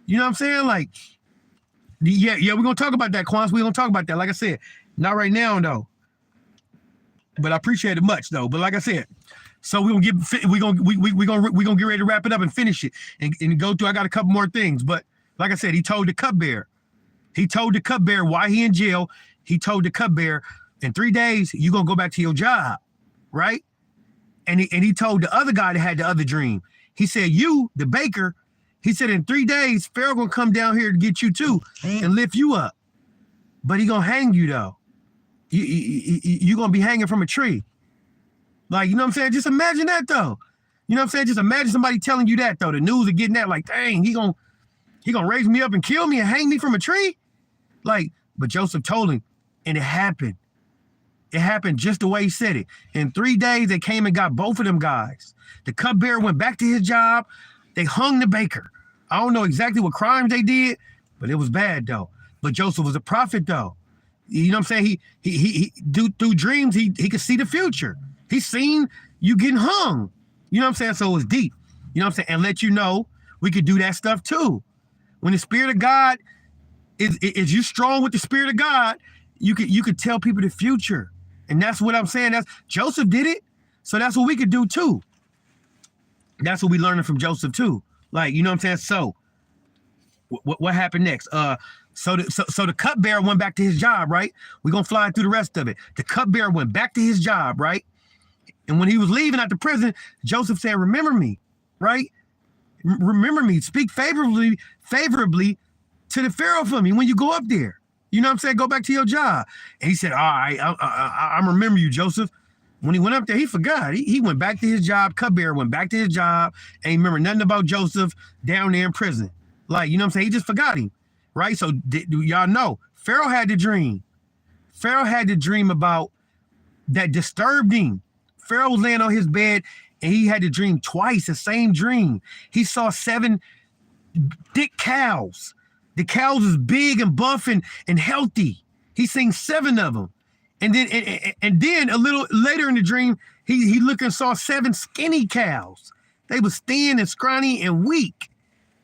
You know what I'm saying? Like, yeah, we're going to talk about that, Quans. We're going to talk about that. Like I said, not right now, though. But I appreciate it much, though. But like I said, so we're gonna get ready to wrap it up and finish it and go through. I got a couple more things, but like I said, he told the cupbearer. He told the cupbearer why he in jail. He told the cupbearer, in 3 days you're gonna go back to your job, right? And he told the other guy that had the other dream. He said, you, the baker, he said, in 3 days Pharaoh gonna come down here to get you too and lift you up, but he gonna hang you though. You gonna be hanging from a tree. Like, you know what I'm saying? Just imagine that though. You know what I'm saying? Just imagine somebody telling you that though. The news are getting that, like, dang, he gonna raise me up and kill me and hang me from a tree. Like, but Joseph told him, and it happened. It happened just the way he said it. In 3 days, they came and got both of them guys. The cupbearer went back to his job. They hung the baker. I don't know exactly what crimes they did, but it was bad though. But Joseph was a prophet though. You know what I'm saying? He through dreams, he could see the future. He seen you getting hung. You know what I'm saying? So it was deep. You know what I'm saying? And let you know we could do that stuff too. When the Spirit of God is you strong with the Spirit of God, you could tell people the future. And that's what I'm saying. That's Joseph did it. So that's what we could do too. That's what we learning from Joseph too. Like, you know what I'm saying? So what happened next? So the cupbearer went back to his job, right? We're gonna fly through the rest of it. The cupbearer went back to his job, right? And when he was leaving out the prison, Joseph said, remember me, right? Remember me. Speak favorably to the Pharaoh for me when you go up there. You know what I'm saying? Go back to your job. And he said, all right, I remember you, Joseph. When he went up there, he forgot. He went back to his job. Cupbearer went back to his job. And he remembered nothing about Joseph down there in prison. Like, you know what I'm saying? He just forgot him, right? So y'all know, Pharaoh had the dream. Pharaoh had the dream about that disturbed him. Pharaoh was laying on his bed and he had the dream twice, the same dream. He saw 7 thick cows. The cows was big and buff and healthy. He seen 7 of them. And then a little later in the dream, he looked and saw 7 skinny cows. They was thin and scrawny and weak,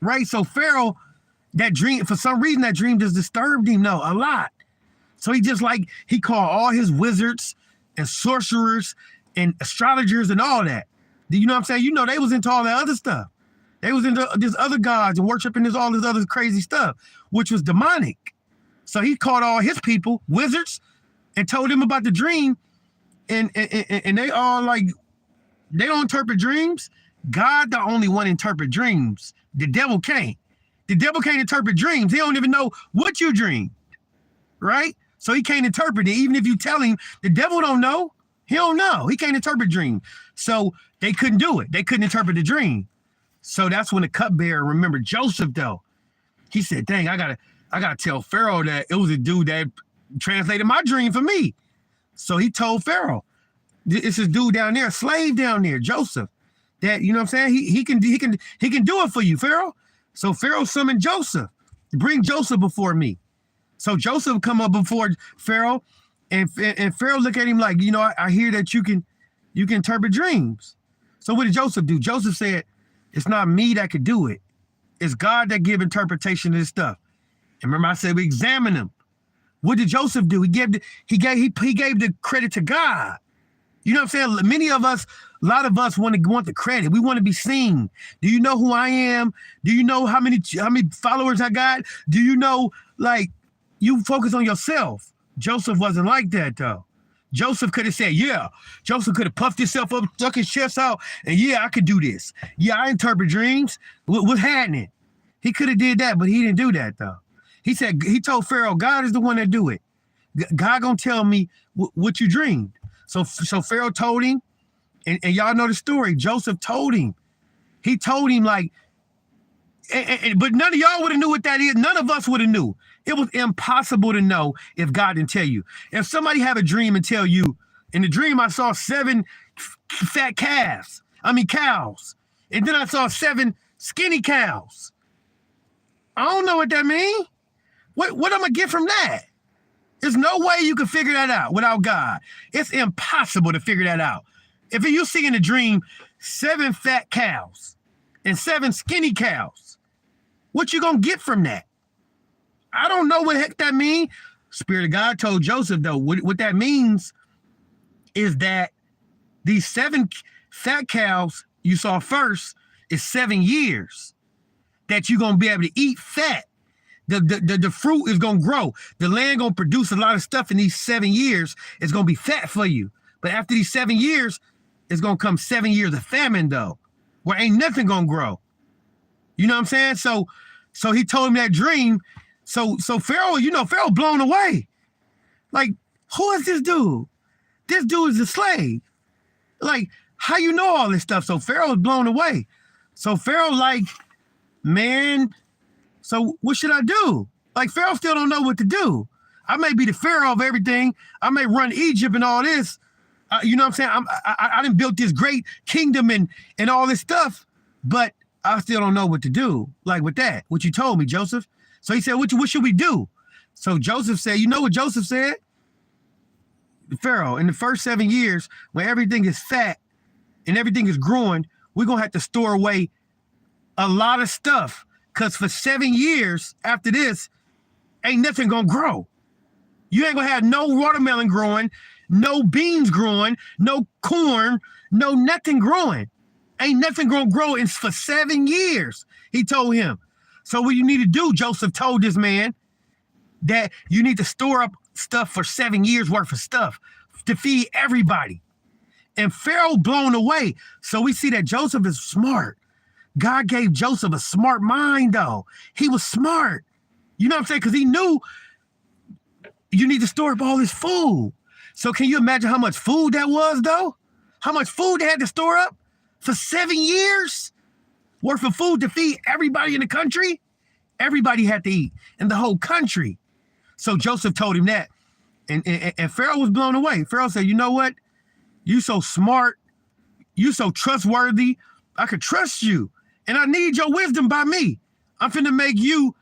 right? So Pharaoh, that dream, for some reason, that dream just disturbed him, a lot. So he called all his wizards and sorcerers and astrologers and all that. You know what I'm saying? You know, they was into all that other stuff. They was into this other gods and worshiping all this other crazy stuff, which was demonic. So he called all his people, wizards, and told them about the dream. And they all like, they don't interpret dreams. God the only one interpret dreams. The devil can't. The devil can't interpret dreams. He don't even know what you dream, right? So he can't interpret it. Even if you tell him, the devil don't know. He don't know. He can't interpret dreams. So they couldn't do it. They couldn't interpret the dream. So that's when the cupbearer remembered Joseph, though. He said, dang, I gotta tell Pharaoh that it was a dude that translated my dream for me. So he told Pharaoh, it's this dude down there, a slave down there, Joseph, that, you know what I'm saying? He can do it for you, Pharaoh. So Pharaoh summoned Joseph. Bring Joseph before me. So Joseph come up before Pharaoh, and Pharaoh look at him like, you know, I hear that you can interpret dreams. So what did Joseph do? Joseph said, it's not me that could do it. It's God that give interpretation to this stuff. And remember, I said we examine him. What did Joseph do? He gave the credit to God. You know what I'm saying? Many of us, a lot of us want the credit. We want to be seen. Do you know who I am? Do you know how many followers I got? Do you know, like, you focus on yourself. Joseph wasn't like that, though. Joseph could have said, yeah. Joseph could have puffed himself up, stuck his chest out, and yeah, I could do this. Yeah, I interpret dreams. What's happening? He could have did that, but he didn't do that, though. He told Pharaoh, God is the one that do it. God gonna tell me what you dreamed. So Pharaoh told him, and y'all know the story. Joseph told him. He told him, like, but none of y'all would have knew what that is. None of us would have knew. It was impossible to know if God didn't tell you. If somebody have a dream and tell you, in the dream I saw 7 fat cows. And then I saw 7 skinny cows. I don't know what that means. What am I gonna get from that? There's no way you can figure that out without God. It's impossible to figure that out. If you see in a dream 7 fat cows and 7 skinny cows, what you gonna get from that? I don't know what the heck that means. Spirit of God told Joseph, though, what that means is that these 7 fat cows you saw first is 7 years that you're going to be able to eat fat. The fruit is going to grow. The land going to produce a lot of stuff in these 7 years. It's going to be fat for you. But after these 7 years, it's going to come 7 years of famine, though, where ain't nothing going to grow. You know what I'm saying? So he told him that dream. So Pharaoh, Pharaoh blown away. Like, who is this dude? This dude is a slave. Like, how you know all this stuff? So Pharaoh was blown away. So Pharaoh, like, man, so what should I do? Like, Pharaoh still don't know what to do. I may be the Pharaoh of everything. I may run Egypt and all this. You know what I'm saying? I done built this great kingdom and all this stuff, but I still don't know what to do. Like with that, what you told me, Joseph. So he said, what should we do? So Joseph said, you know what Joseph said? Pharaoh, in the first 7 years, when everything is fat and everything is growing, we're going to have to store away a lot of stuff. Because for 7 years after this, ain't nothing going to grow. You ain't going to have no watermelon growing, no beans growing, no corn, no nothing growing. Ain't nothing going to grow for 7 years, he told him. So what you need to do, Joseph told this man, that you need to store up stuff for 7 years worth of stuff to feed everybody. And Pharaoh blown away. So we see that Joseph is smart. God gave Joseph a smart mind, though. He was smart. You know what I'm saying? Because he knew you need to store up all this food. So can you imagine how much food that was, though? How much food they had to store up for 7 years? Worth of food to feed everybody in the country? Everybody had to eat in the whole country. So Joseph told him that. And Pharaoh was blown away. Pharaoh said, you know what? You so smart. You so trustworthy. I could trust you. And I need your wisdom by me. I'm finna make you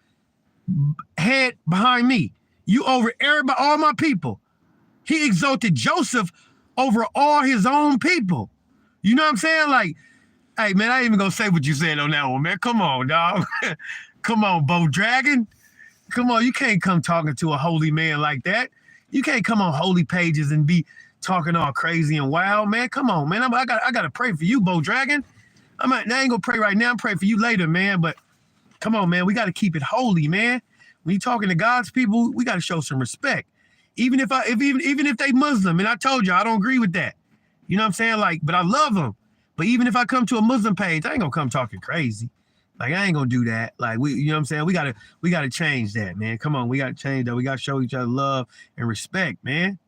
head behind me. You over everybody, all my people. He exalted Joseph over all his own people. You know what I'm saying? Like, hey, man, I ain't even gonna say what you said on that one, man. Come on, dog. Come on, Bo Dragon. Come on, you can't come talking to a holy man like that. You can't come on holy pages and be talking all crazy and wild, man. Come on, man. I gotta pray for you, Bo Dragon. I ain't gonna pray right now. I'm praying for you later, man. But come on, man. We gotta keep it holy, man. When you talking to God's people, we gotta show some respect. Even if they Muslim, and I told you I don't agree with that. You know what I'm saying? Like, but I love them. But even if I come to a Muslim page, I ain't gonna come talking crazy. Like, I ain't gonna do that. Like, you know what I'm saying? We gotta change that, man. Come on, we gotta change that. We gotta show each other love and respect, man.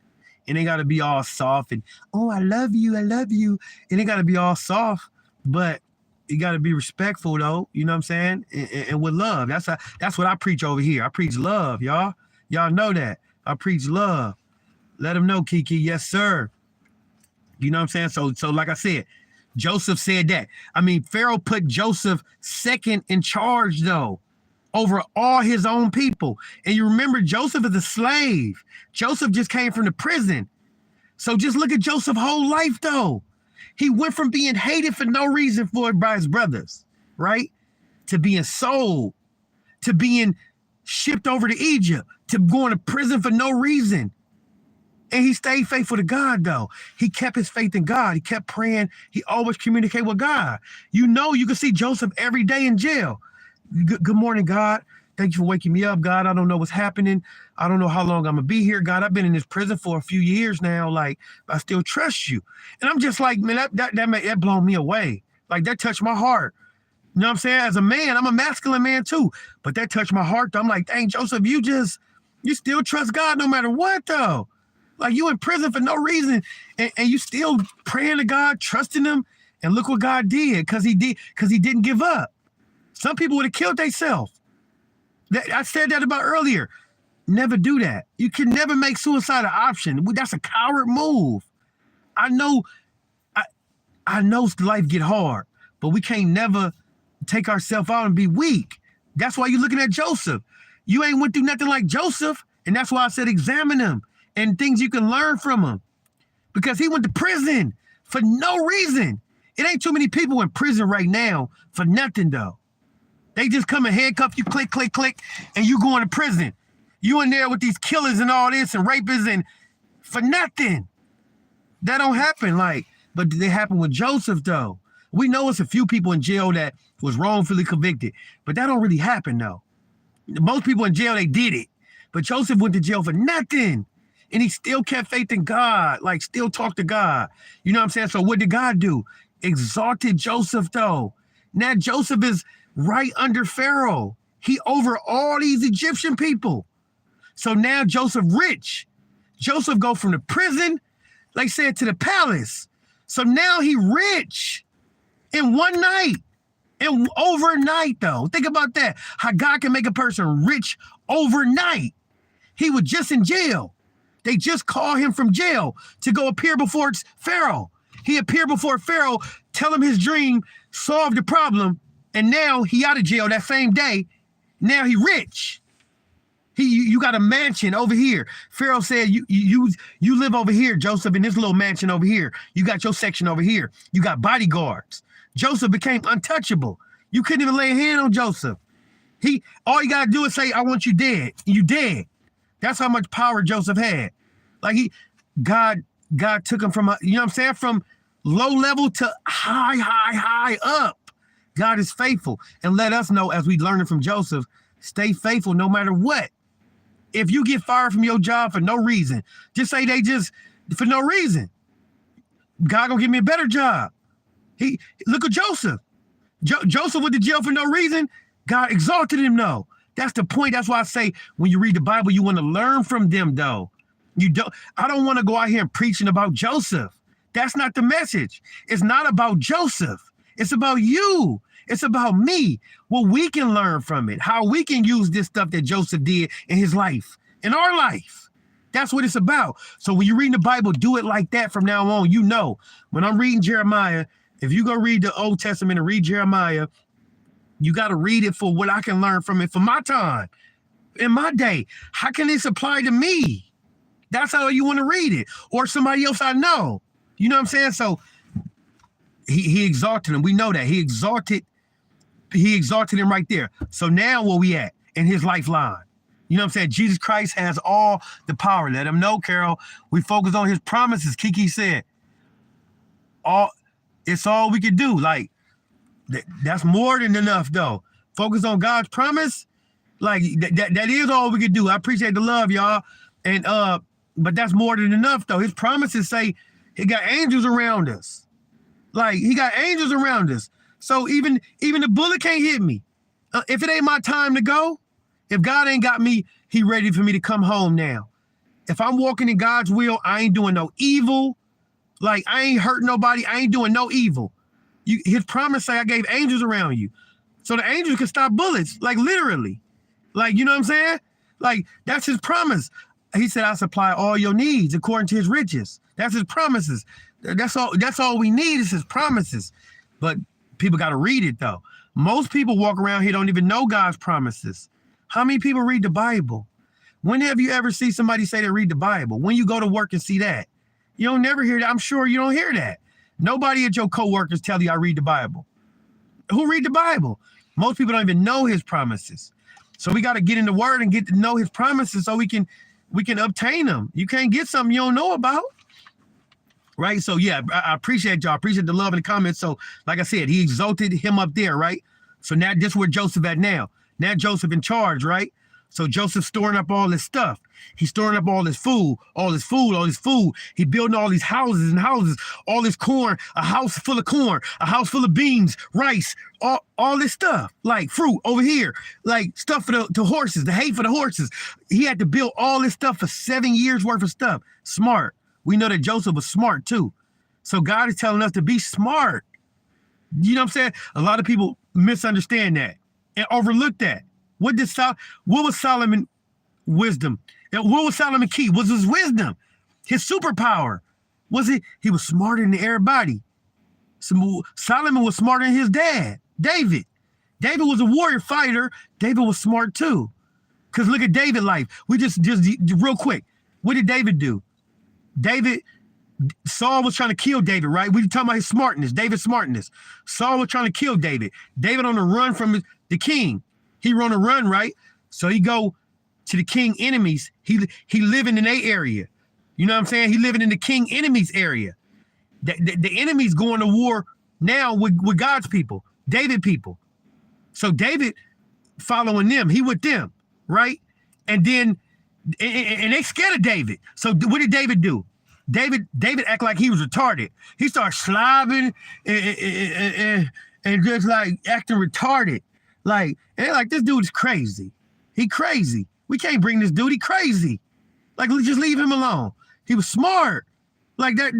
It ain't gotta be all soft and oh, I love you, I love you. It ain't gotta be all soft, but you gotta be respectful though. You know what I'm saying? And with love. That's what I preach over here. I preach love, y'all. Y'all know that. I preach love. Let them know, Kiki. Yes, sir. You know what I'm saying? So like I said, Joseph said that. I mean, Pharaoh put Joseph second in charge, though, over all his own people. And you remember, Joseph is a slave. Joseph just came from the prison. So just look at Joseph's whole life, though. He went from being hated for no reason by his brothers, right? To being sold, to being shipped over to Egypt, to going to prison for no reason. And he stayed faithful to God, though. He kept his faith in God. He kept praying. He always communicated with God. You know, you can see Joseph every day in jail. Good morning, God. Thank you for waking me up, God. I don't know what's happening. I don't know how long I'm going to be here. God, I've been in this prison for a few years now. Like, I still trust you. And I'm just like, man, that blown me away. Like, that touched my heart. You know what I'm saying? As a man, I'm a masculine man too. But that touched my heart. I'm like, dang, Joseph, you still trust God no matter what, though. Like, you in prison for no reason, and you still praying to God, trusting him, and look what God did, because he didn't give up. Some people would have killed themselves. I said that about earlier. Never do that. You can never make suicide an option. That's a coward move. I know life get hard, but we can't never take ourselves out and be weak. That's why you're looking at Joseph. You ain't went through nothing like Joseph, and that's why I said examine him. And things you can learn from him, because he went to prison for no reason. It ain't too many people in prison right now for nothing, though. They just come and handcuff you, click, click, click, and you going to prison. You in there with these killers and all this and rapists and for nothing. That don't happen, but they happen with Joseph, though. We know it's a few people in jail that was wrongfully convicted, but that don't really happen, though. Most people in jail, they did it, but Joseph went to jail for nothing. And he still kept faith in God, still talked to God. You know what I'm saying? So what did God do? Exalted Joseph, though. Now Joseph is right under Pharaoh. He over all these Egyptian people. So now Joseph rich. Joseph go from the prison, like I said, to the palace. So now he rich in one night. And overnight, though. Think about that. How God can make a person rich overnight. He was just in jail. They just called him from jail to go appear before Pharaoh. He appeared before Pharaoh, tell him his dream, solve the problem, and now he out of jail that same day. Now he rich. You got a mansion over here. Pharaoh said, you live over here, Joseph, in this little mansion over here. You got your section over here. You got bodyguards. Joseph became untouchable. You couldn't even lay a hand on Joseph. All you got to do is say, I want you dead. You dead. That's how much power Joseph had. God took him from, you know what I'm saying? From low level to high up. God is faithful. And let us know, as we learn it from Joseph, stay faithful no matter what. If you get fired from your job for no reason, just say for no reason. God gonna give me a better job. Look at Joseph. Joseph went to jail for no reason. God exalted him, though. That's the point. That's why I say when you read the Bible, you want to learn from them, though. I don't want to go out here and preaching about Joseph. That's not the message. It's not about Joseph. It's about you. It's about me. What we can learn from it. How we can use this stuff that Joseph did in his life, in our life. That's what it's about. So when you read the Bible, do it like that from now on. You know, when I'm reading Jeremiah, if you go read the Old Testament and read Jeremiah, you got to read it for what I can learn from it for my time, in my day. How can this apply to me? That's how you want to read it. Or somebody else I know. You know what I'm saying? So he exalted him. We know that. He exalted him right there. So now where we at in his lifeline? You know what I'm saying? Jesus Christ has all the power. Let him know, Carol. We focus on his promises. Kiki said, it's all we can do. That's more than enough, though. Focus on God's promise. That is all we can do. I appreciate the love, y'all. And but that's more than enough, though. His promises say he got angels around us. He got angels around us. So even the bullet can't hit me. If it ain't my time to go, if God ain't got me, he ready for me to come home now. if I'm walking in God's will, I ain't doing no evil. Like, I ain't hurting nobody. I ain't doing no evil. His promise say I gave angels around you. So the angels can stop bullets, like literally. Like, you know what I'm saying? Like, that's his promise. He said, I supply all your needs according to his riches. That's his promises. That's all we need is his promises. But people got to read it, though. Most people walk around here don't even know God's promises. How many people read the Bible? When have you ever seen somebody say they read the Bible? When you go to work and see that? You don't never hear that. I'm sure you don't hear that. Nobody at your coworkers tell you I read the Bible. Who read the Bible? Most people don't even know his promises. So we got to get in the word and get to know his promises so we can obtain them. You can't get something you don't know about. Right? So yeah, I appreciate y'all. I appreciate the love in the comments. So like I said, he exalted him up there, right? So now this is where Joseph at now. Now Joseph in charge, right? So Joseph's storing up all this stuff. He's storing up all this food. He building all these houses and houses, all this corn, a house full of corn, a house full of beans, rice, all this stuff, like fruit over here, like stuff for the horses, the hay for the horses. He had to build all this stuff for 7 years worth of stuff. Smart. We know that Joseph was smart too. So God is telling us to be smart. You know what I'm saying? A lot of people misunderstand that and overlook that. What was Solomon wisdom? What was Solomon key? Was his wisdom, his superpower? Was it? He was smarter than everybody. Solomon was smarter than his dad, David. David was a warrior fighter. David was smart too. Because look at David's life. We just real quick. What did David do? Saul was trying to kill David, right? We talking about his smartness, David's smartness. Saul was trying to kill David. David on the run from the king. He on a run, right? So he go to the king enemies. He living in their area. You know what I'm saying? He living in the king enemies area. The enemies going to war now with God's people, David people. So David following them. He with them, right? And then and they scared of David. So what did David do? David act like he was retarded. He started slobbing and just like acting retarded. Like, and they're like, this dude is crazy. He crazy. We can't bring this dude. He crazy. Like, just leave him alone. He was smart. Like that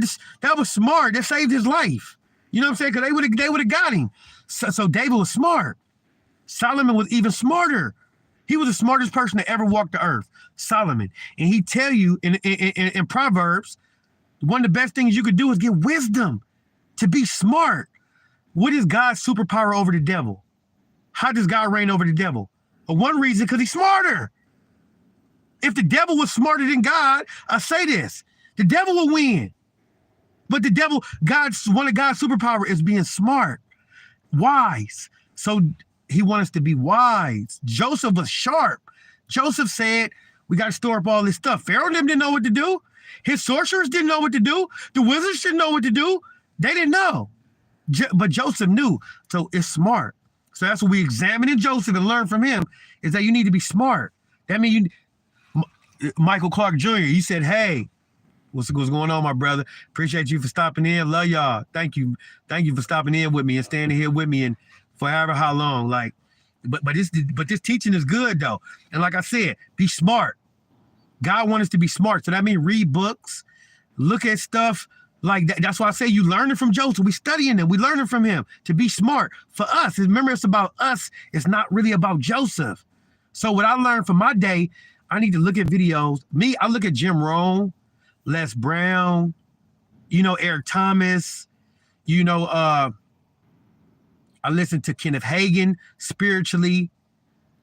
was smart. That saved his life. You know what I'm saying? Because they would have got him. So David was smart. Solomon was even smarter. He was the smartest person to ever walk the earth, Solomon. And he tell you in Proverbs, one of the best things you could do is get wisdom, to be smart. What is God's superpower over the devil? How does God reign over the devil? For one reason, because he's smarter. If the devil was smarter than God, I say this, the devil will win. But the devil, one of God's superpower is being smart, wise. So he wants us to be wise. Joseph was sharp. Joseph said, we got to store up all this stuff. Pharaoh and them didn't know what to do. His sorcerers didn't know what to do. The wizards didn't know what to do. They didn't know. But Joseph knew. So it's smart. So that's what we examine in Joseph and learn from him, is that you need to be smart. That means Michael Clark Jr., he said, hey, what's going on, my brother? Appreciate you for stopping in. Love y'all. Thank you. Thank you for stopping in with me and standing here with me and for however how long. Like, but this teaching is good though. And like I said, be smart. God wants us to be smart. So that means read books, look at stuff like that. That's why I say you learning from Joseph. We studying him. We learning from him to be smart. For us, remember, it's about us. It's not really about Joseph. So what I learned from my day, I need to look at videos. I look at Jim Rohn, Les Brown, Eric Thomas, I listen to Kenneth Hagin spiritually,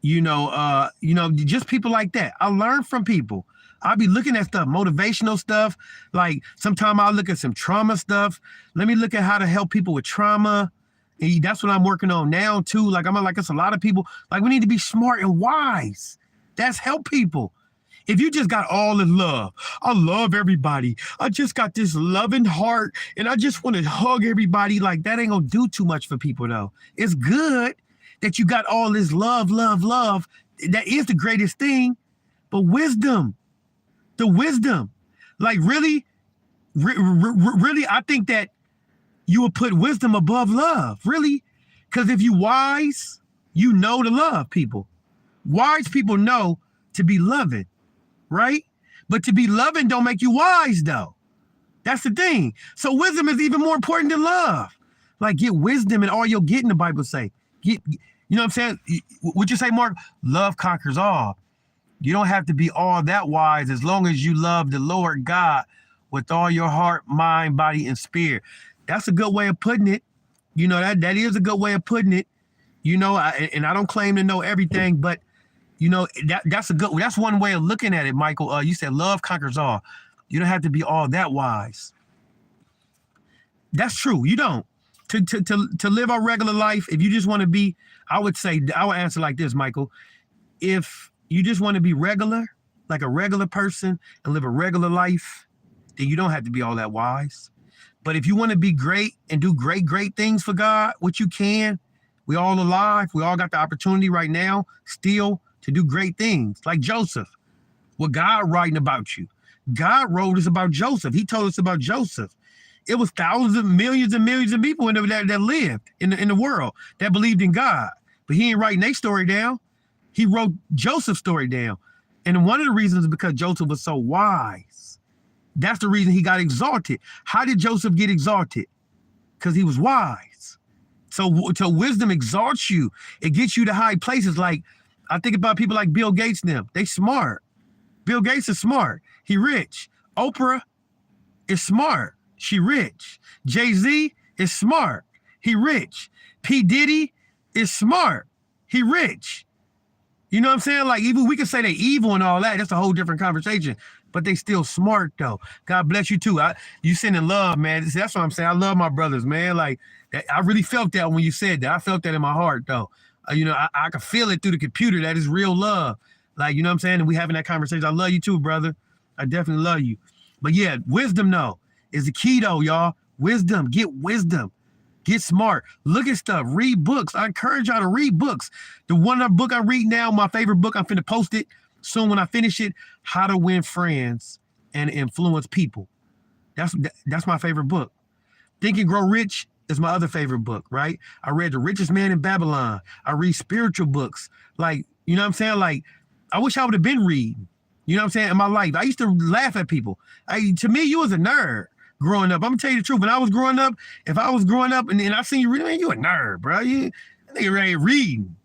just people like that. I learn from people. I'll be looking at stuff, motivational stuff. Like sometimes I'll look at some trauma stuff. Let me look at how to help people with trauma. And that's what I'm working on now too. Like it's a lot of people, like we need to be smart and wise. That's help people. If you just got all the love, I love everybody. I just got this loving heart and I just want to hug everybody. Like that ain't gonna do too much for people though. It's good that you got all this love. That is the greatest thing. But wisdom, the wisdom, like really, I think that you will put wisdom above love, really. Because if you wise, you know to love people. Wise people know to be loving, right? But to be loving don't make you wise, though. That's the thing. So wisdom is even more important than love. Like, get wisdom and all you'll get, in the Bible say. You know what I'm saying? Would you say, Mark? Love conquers all. You don't have to be all that wise as long as you love the Lord God with all your heart, mind, body, and spirit. That's a good way of putting it. You know, that is a good way of putting it. You know, and I don't claim to know everything, but you know, that's one way of looking at it, Michael. You said love conquers all. You don't have to be all that wise. That's true. You don't. To live our regular life, if you just want to be, I would answer like this, Michael. If you just want to be regular, like a regular person, and live a regular life, then you don't have to be all that wise. But if you want to be great and do great things for God, which you can, we all alive. We all got the opportunity right now still to do great things, like Joseph. What God writing about you. God wrote us about Joseph. He told us about Joseph. It was thousands of millions and millions of people that lived in the world that believed in God. But he ain't writing their story down. He wrote Joseph's story down. And one of the reasons is because Joseph was so wise. That's the reason he got exalted. How did Joseph get exalted? Because he was wise. So wisdom exalts you. It gets you to high places. Like, I think about people like Bill Gates and them. They smart. Bill Gates is smart. He rich. Oprah is smart. She rich. Jay-Z is smart. He rich. P. Diddy is smart. He rich. You know what I'm saying? Like, even we can say they evil and all that. That's a whole different conversation. But they still smart, though. God bless you, too. You sending love, man. That's what I'm saying. I love my brothers, man. Like, I really felt that when you said that. I felt that in my heart, though. You know, I can feel it through the computer. That is real love. Like, you know what I'm saying? And we having that conversation. I love you, too, brother. I definitely love you. But, yeah, wisdom, though, is the key, though, y'all. Wisdom. Get wisdom. Get smart. Look at stuff. Read books. I encourage y'all to read books. The book I read now, my favorite book, I'm finna post it soon when I finish it, How to Win Friends and Influence People. That's my favorite book. Think and Grow Rich is my other favorite book, right? I read The Richest Man in Babylon. I read spiritual books. Like, you know what I'm saying? Like, I wish I would have been reading, you know what I'm saying, in my life. I used to laugh at people. To me, you was a nerd growing up. I'm gonna tell you the truth. When I was growing up, if I was growing up and I seen you reading, man, you a nerd, bro. You ready reading.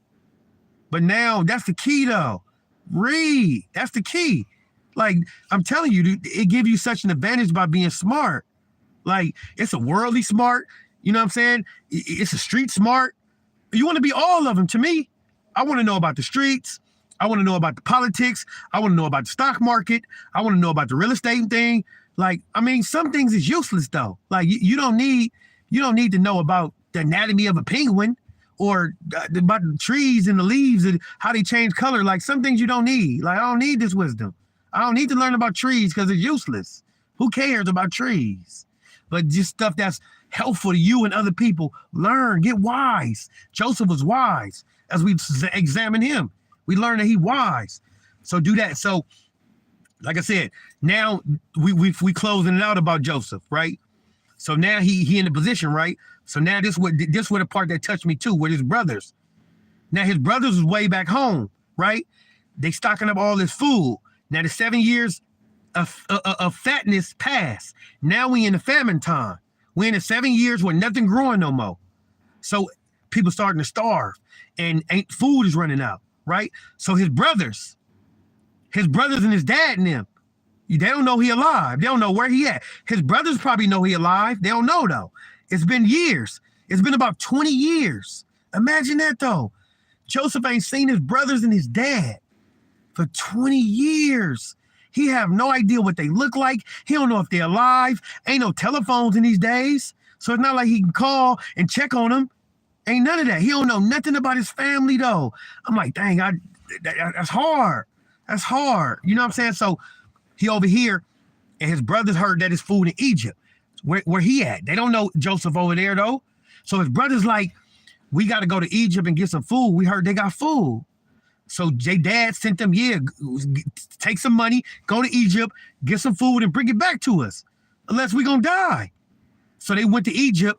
But now that's the key, though. Read. That's the key. Like, I'm telling you, it gives you such an advantage by being smart. Like, it's a worldly smart. You know what I'm saying? It's a street smart. You want to be all of them. To me, I want to know about the streets. I want to know about the politics. I want to know about the stock market. I want to know about the real estate thing. Like, I mean, some things is useless, though. Like, you don't need to know about the anatomy of a penguin or about the trees and the leaves and how they change color. Like, some things you don't need. Like, I don't need this wisdom. I don't need to learn about trees because it's useless. Who cares about trees? But just stuff that's helpful to you and other people. Learn, get wise. Joseph was wise. As we examine him, we learn that he wise. So do that. So, like I said, now we closing it out about Joseph, right? So now he in the position, right? So now this was the part that touched me too, with his brothers. Now his brothers was way back home, right? They stocking up all this food. Now the 7 years of fatness passed. Now we in the famine time. We in the 7 years where nothing growing no more. So people starting to starve and food is running out, right? So his brothers and his dad and them, they don't know he alive. They don't know where he at. His brothers probably know he alive. They don't know, though. It's been years. It's been about 20 years. Imagine that, though. Joseph ain't seen his brothers and his dad for 20 years. He have no idea what they look like. He don't know if they're alive. Ain't no telephones in these days. So it's not like he can call and check on them. Ain't none of that. He don't know nothing about his family, though. I'm like, dang, that's hard. That's hard. You know what I'm saying? So he over here, and his brothers heard that his food in Egypt. Where he at? They don't know Joseph over there, though. So his brother's like, we got to go to Egypt and get some food. We heard they got food. So J Dad sent them, take some money, go to Egypt, get some food, and bring it back to us. Unless we gonna die. So they went to Egypt,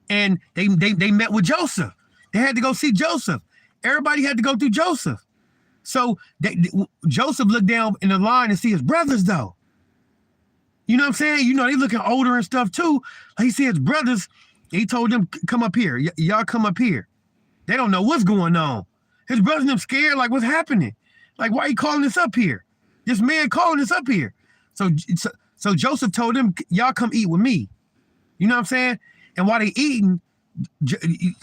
and they met with Joseph. They had to go see Joseph. Everybody had to go through Joseph. So Joseph looked down in the line and see his brothers though. You know what I'm saying? You know, they looking older and stuff too. He see his brothers. He told them, come up here. Y'all come up here. They don't know what's going on. His brothers and them scared, like, what's happening? Like, why are you calling us up here? This man calling us up here. So Joseph told them, y'all come eat with me. You know what I'm saying? And while they eating,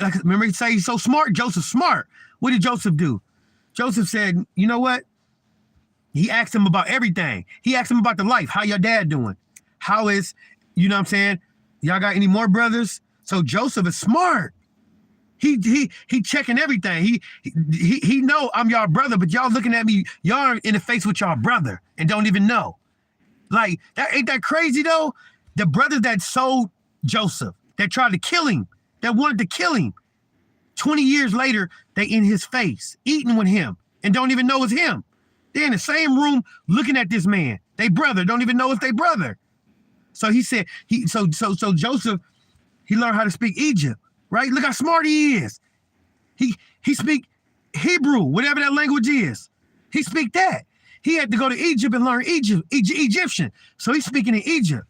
like, remember he say he's so smart? Joseph's smart. What did Joseph do? Joseph said, you know what? He asked him about everything. He asked him about the life. How your dad doing? How is, you know what I'm saying? Y'all got any more brothers? So Joseph is smart. He checking everything. He know I'm y'all brother, but y'all looking at me, y'all in the face with y'all brother and don't even know. Like, that ain't that crazy though? The brothers that sold Joseph, that tried to kill him, that wanted to kill him, 20 years later, they in his face, eating with him, and don't even know it's him. They're in the same room looking at this man. They brother, don't even know it's their brother. So he said, so Joseph, he learned how to speak Egypt, right? Look how smart he is. He speak Hebrew, whatever that language is. He speak that. He had to go to Egypt and learn Egyptian. So he's speaking in Egypt.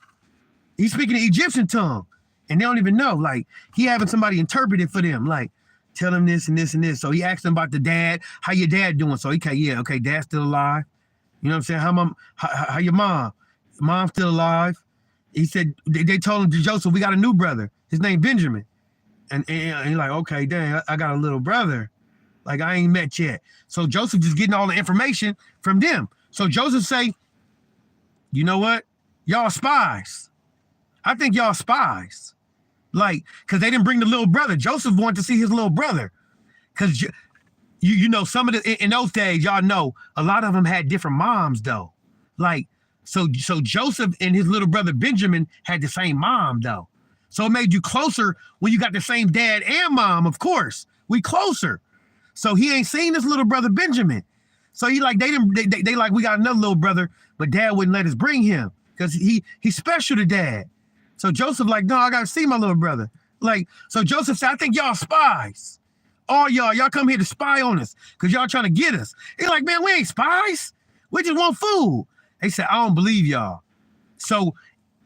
He's speaking the Egyptian tongue. And they don't even know. Like, he having somebody interpret it for them. Like, tell them this and this and this. So he asked them about the dad. How your dad doing? So okay, dad's still alive. You know what I'm saying? How your mom? Mom's still alive. He said, they told him to Joseph, we got a new brother. His name Benjamin. And he's like, okay, dang, I got a little brother. Like, I ain't met yet. So Joseph just getting all the information from them. So Joseph say, you know what? Y'all spies. I think y'all spies. Like, because they didn't bring the little brother. Joseph wanted to see his little brother. Because, you know, some of the, in those days, y'all know, a lot of them had different moms, though. Like, so Joseph and his little brother Benjamin had the same mom, though. So it made you closer when you got the same dad and mom, of course. We closer. So he ain't seen his little brother Benjamin. So he like, they like, we got another little brother, but dad wouldn't let us bring him because he's special to dad. So Joseph like, no, I got to see my little brother. Like, so Joseph said, I think y'all spies. All y'all come here to spy on us because y'all trying to get us. He's like, man, we ain't spies. We just want food. They said, I don't believe y'all. So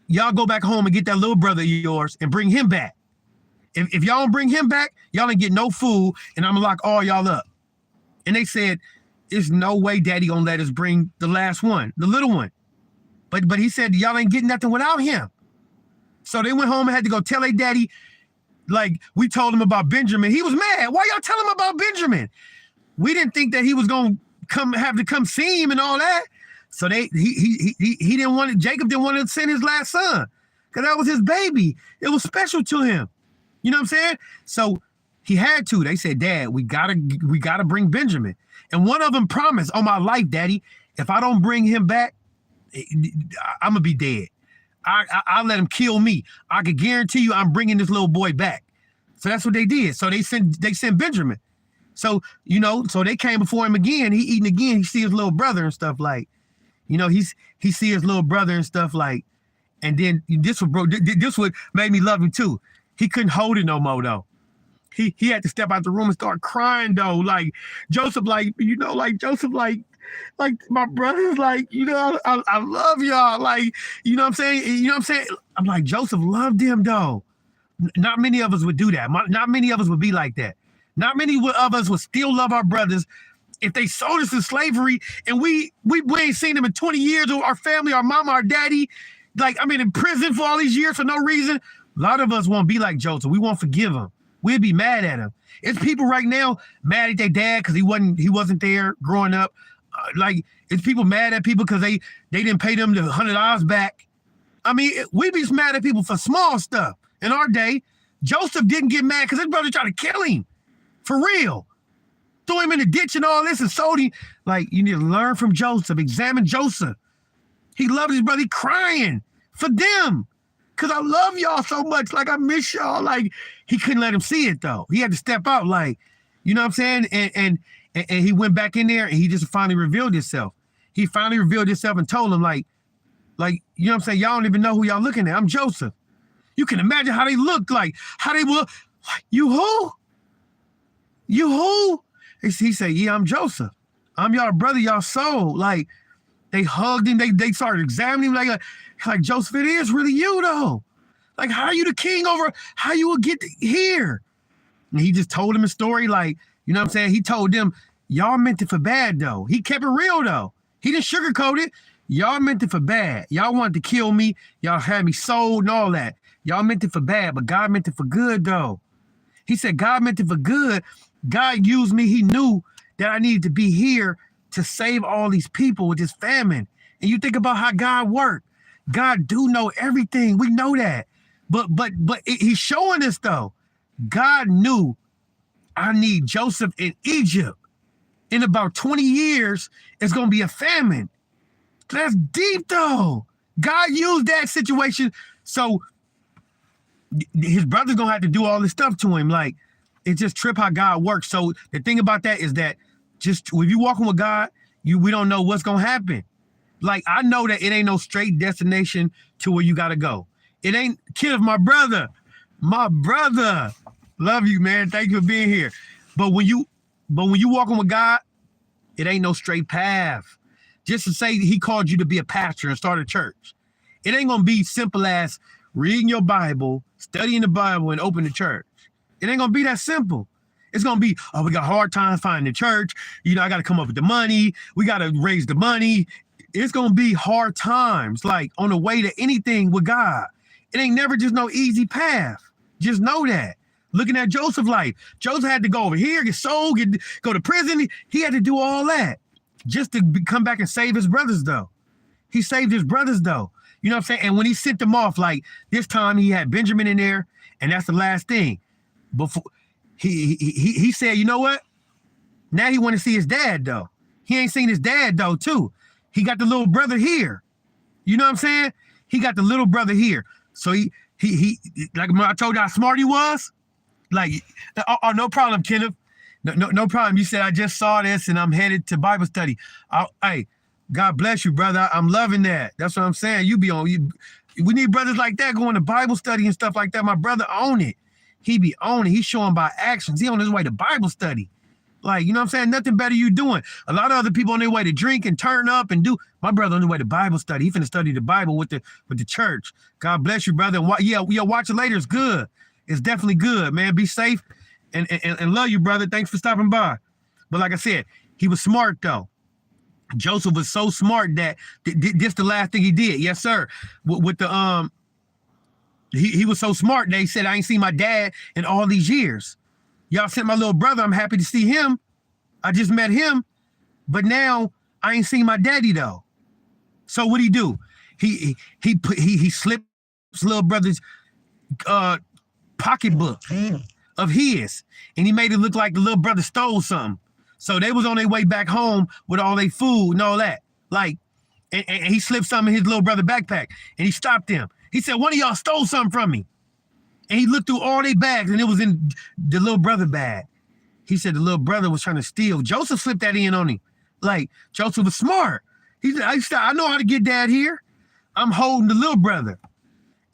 y'all go back home and get that little brother of yours and bring him back. If y'all don't bring him back, y'all ain't get no food and I'm gonna lock all y'all up. And they said, there's no way daddy gonna let us bring the last one, the little one. But he said, y'all ain't getting nothing without him. So they went home and had to go tell their daddy, like, we told him about Benjamin. He was mad. Why y'all tell him about Benjamin? We didn't think that he was gonna have to come see him and all that. So he didn't want it. Jacob didn't want to send his last son because that was his baby. It was special to him. You know what I'm saying? So he had to. They said, Dad, we gotta bring Benjamin. And one of them promised, on my life, Daddy, if I don't bring him back, I'm gonna be dead. I'll let him kill me. I can guarantee you I'm bringing this little boy back. So that's what they did. So they sent Benjamin. So, you know, so they came before him again. He eating again. He see his little brother and stuff like, you know, he see his little brother and stuff like, and then this would made me love him too. He couldn't hold it no more though. He had to step out the room and start crying though. Like Joseph, like, you know, like Joseph, like my brothers, like, you know, I love y'all. Like, you know what I'm saying? You know what I'm saying? I'm like, Joseph loved them though. Not many of us would do that. Not many of us would be like that. Not many of us would still love our brothers if they sold us in slavery and we ain't seen them in 20 years, or our family, our mama, our daddy, like, I mean, in prison for all these years for no reason. A lot of us won't be like Joseph. We won't forgive him. We'd be mad at him. It's people right now mad at their dad because he wasn't there growing up. Like, it's people mad at people because they didn't pay them the $100 back. I mean, we be mad at people for small stuff. In our day, Joseph didn't get mad because his brother tried to kill him. For real. Threw him in the ditch and all this and sold him. Like, you need to learn from Joseph. Examine Joseph. He loved his brother. He crying for them. Because I love y'all so much. Like, I miss y'all. Like, he couldn't let him see it, though. He had to step out. Like, you know what I'm saying? And he went back in there and he just finally revealed himself. He finally revealed himself and told him, like, you know what I'm saying? Y'all don't even know who y'all looking at. I'm Joseph. You can imagine how they looked, like, how they were. You who? You who? He said, yeah, I'm Joseph. I'm y'all brother, y'all soul. Like, they hugged him. They started examining him like Joseph, it is really you though. Like, how are you the king over? How you will get here? And he just told him a story. Like, you know what I'm saying? He told them, y'all meant it for bad though. He kept it real though. He didn't sugarcoat it. Y'all meant it for bad. Y'all wanted to kill me. Y'all had me sold and all that. Y'all meant it for bad, but God meant it for good though. He said, God meant it for good. God used me. He knew that I needed to be here to save all these people with this famine. And you think about how God worked. God do know everything. We know that. But he's showing us though. God knew I need Joseph in Egypt. In about 20 years, it's going to be a famine. That's deep though. God used that situation. So his brother's going to have to do all this stuff to him. Like, it's just trip how God works. So the thing about that is that just if you walking with God, we don't know what's going to happen. Like, I know that it ain't no straight destination to where you got to go. It ain't, Kenneth, my brother, love you, man. Thank you for being here. But when you walking with God, it ain't no straight path. Just to say he called you to be a pastor and start a church. It ain't going to be simple as reading your Bible, studying the Bible, and open the church. It ain't going to be that simple. It's going to be, oh, we got hard times finding the church. You know, I got to come up with the money. We got to raise the money. It's going to be hard times, like on the way to anything with God. It ain't never just no easy path. Just know that. Looking at Joseph's life, Joseph had to go over here, get sold, go to prison. He had to do all that just to come back and save his brothers, though. He saved his brothers, though. You know what I'm saying? And when he sent them off, like this time he had Benjamin in there, and that's the last thing. Before he said, you know what? Now he want to see his dad, though. He ain't seen his dad, though, too. He got the little brother here. You know what I'm saying? He got the little brother here. So he like I told you how smart he was. Like, oh, no problem, Kenneth. No problem. You said I just saw this and I'm headed to Bible study. Hey, God bless you, brother. I'm loving that. That's what I'm saying. We need brothers like that going to Bible study and stuff like that. My brother own it. He be on it. He's showing by actions. He on his way to Bible study. Like, you know what I'm saying? Nothing better you doing. A lot of other people on their way to drink and turn up and do. My brother on the way to Bible study. He finna study the Bible with the church. God bless you, brother. And watch it later. It's good. It's definitely good, man. Be safe and love you, brother. Thanks for stopping by. But like I said, he was smart though. Joseph was so smart that this the last thing he did. Yes, sir. With the he was so smart that he said, I ain't seen my dad in all these years. Y'all sent my little brother. I'm happy to see him. I just met him, but now I ain't seen my daddy though. So what'd he do? He slipped his little brother's pocketbook of his, and he made it look like the little brother stole something. So they was on their way back home with all their food and all that. Like, and he slipped something in his little brother backpack, and he stopped them. He said, one of y'all stole something from me. And he looked through all their bags, and it was in the little brother bag. He said the little brother was trying to steal. Joseph slipped that in on him. Like, Joseph was smart. He said, I know how to get dad here. I'm holding the little brother.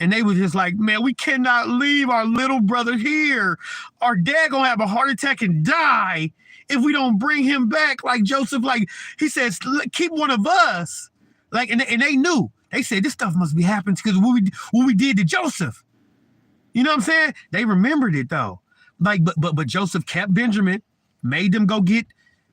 And they were just like, man, we cannot leave our little brother here. Our dad gonna have a heart attack and die if we don't bring him back. Like Joseph, like he says, keep one of us. Like, and they knew. They said this stuff must be happening because what we did to Joseph. You know what I'm saying? They remembered it though. Like, but Joseph kept Benjamin, made them go get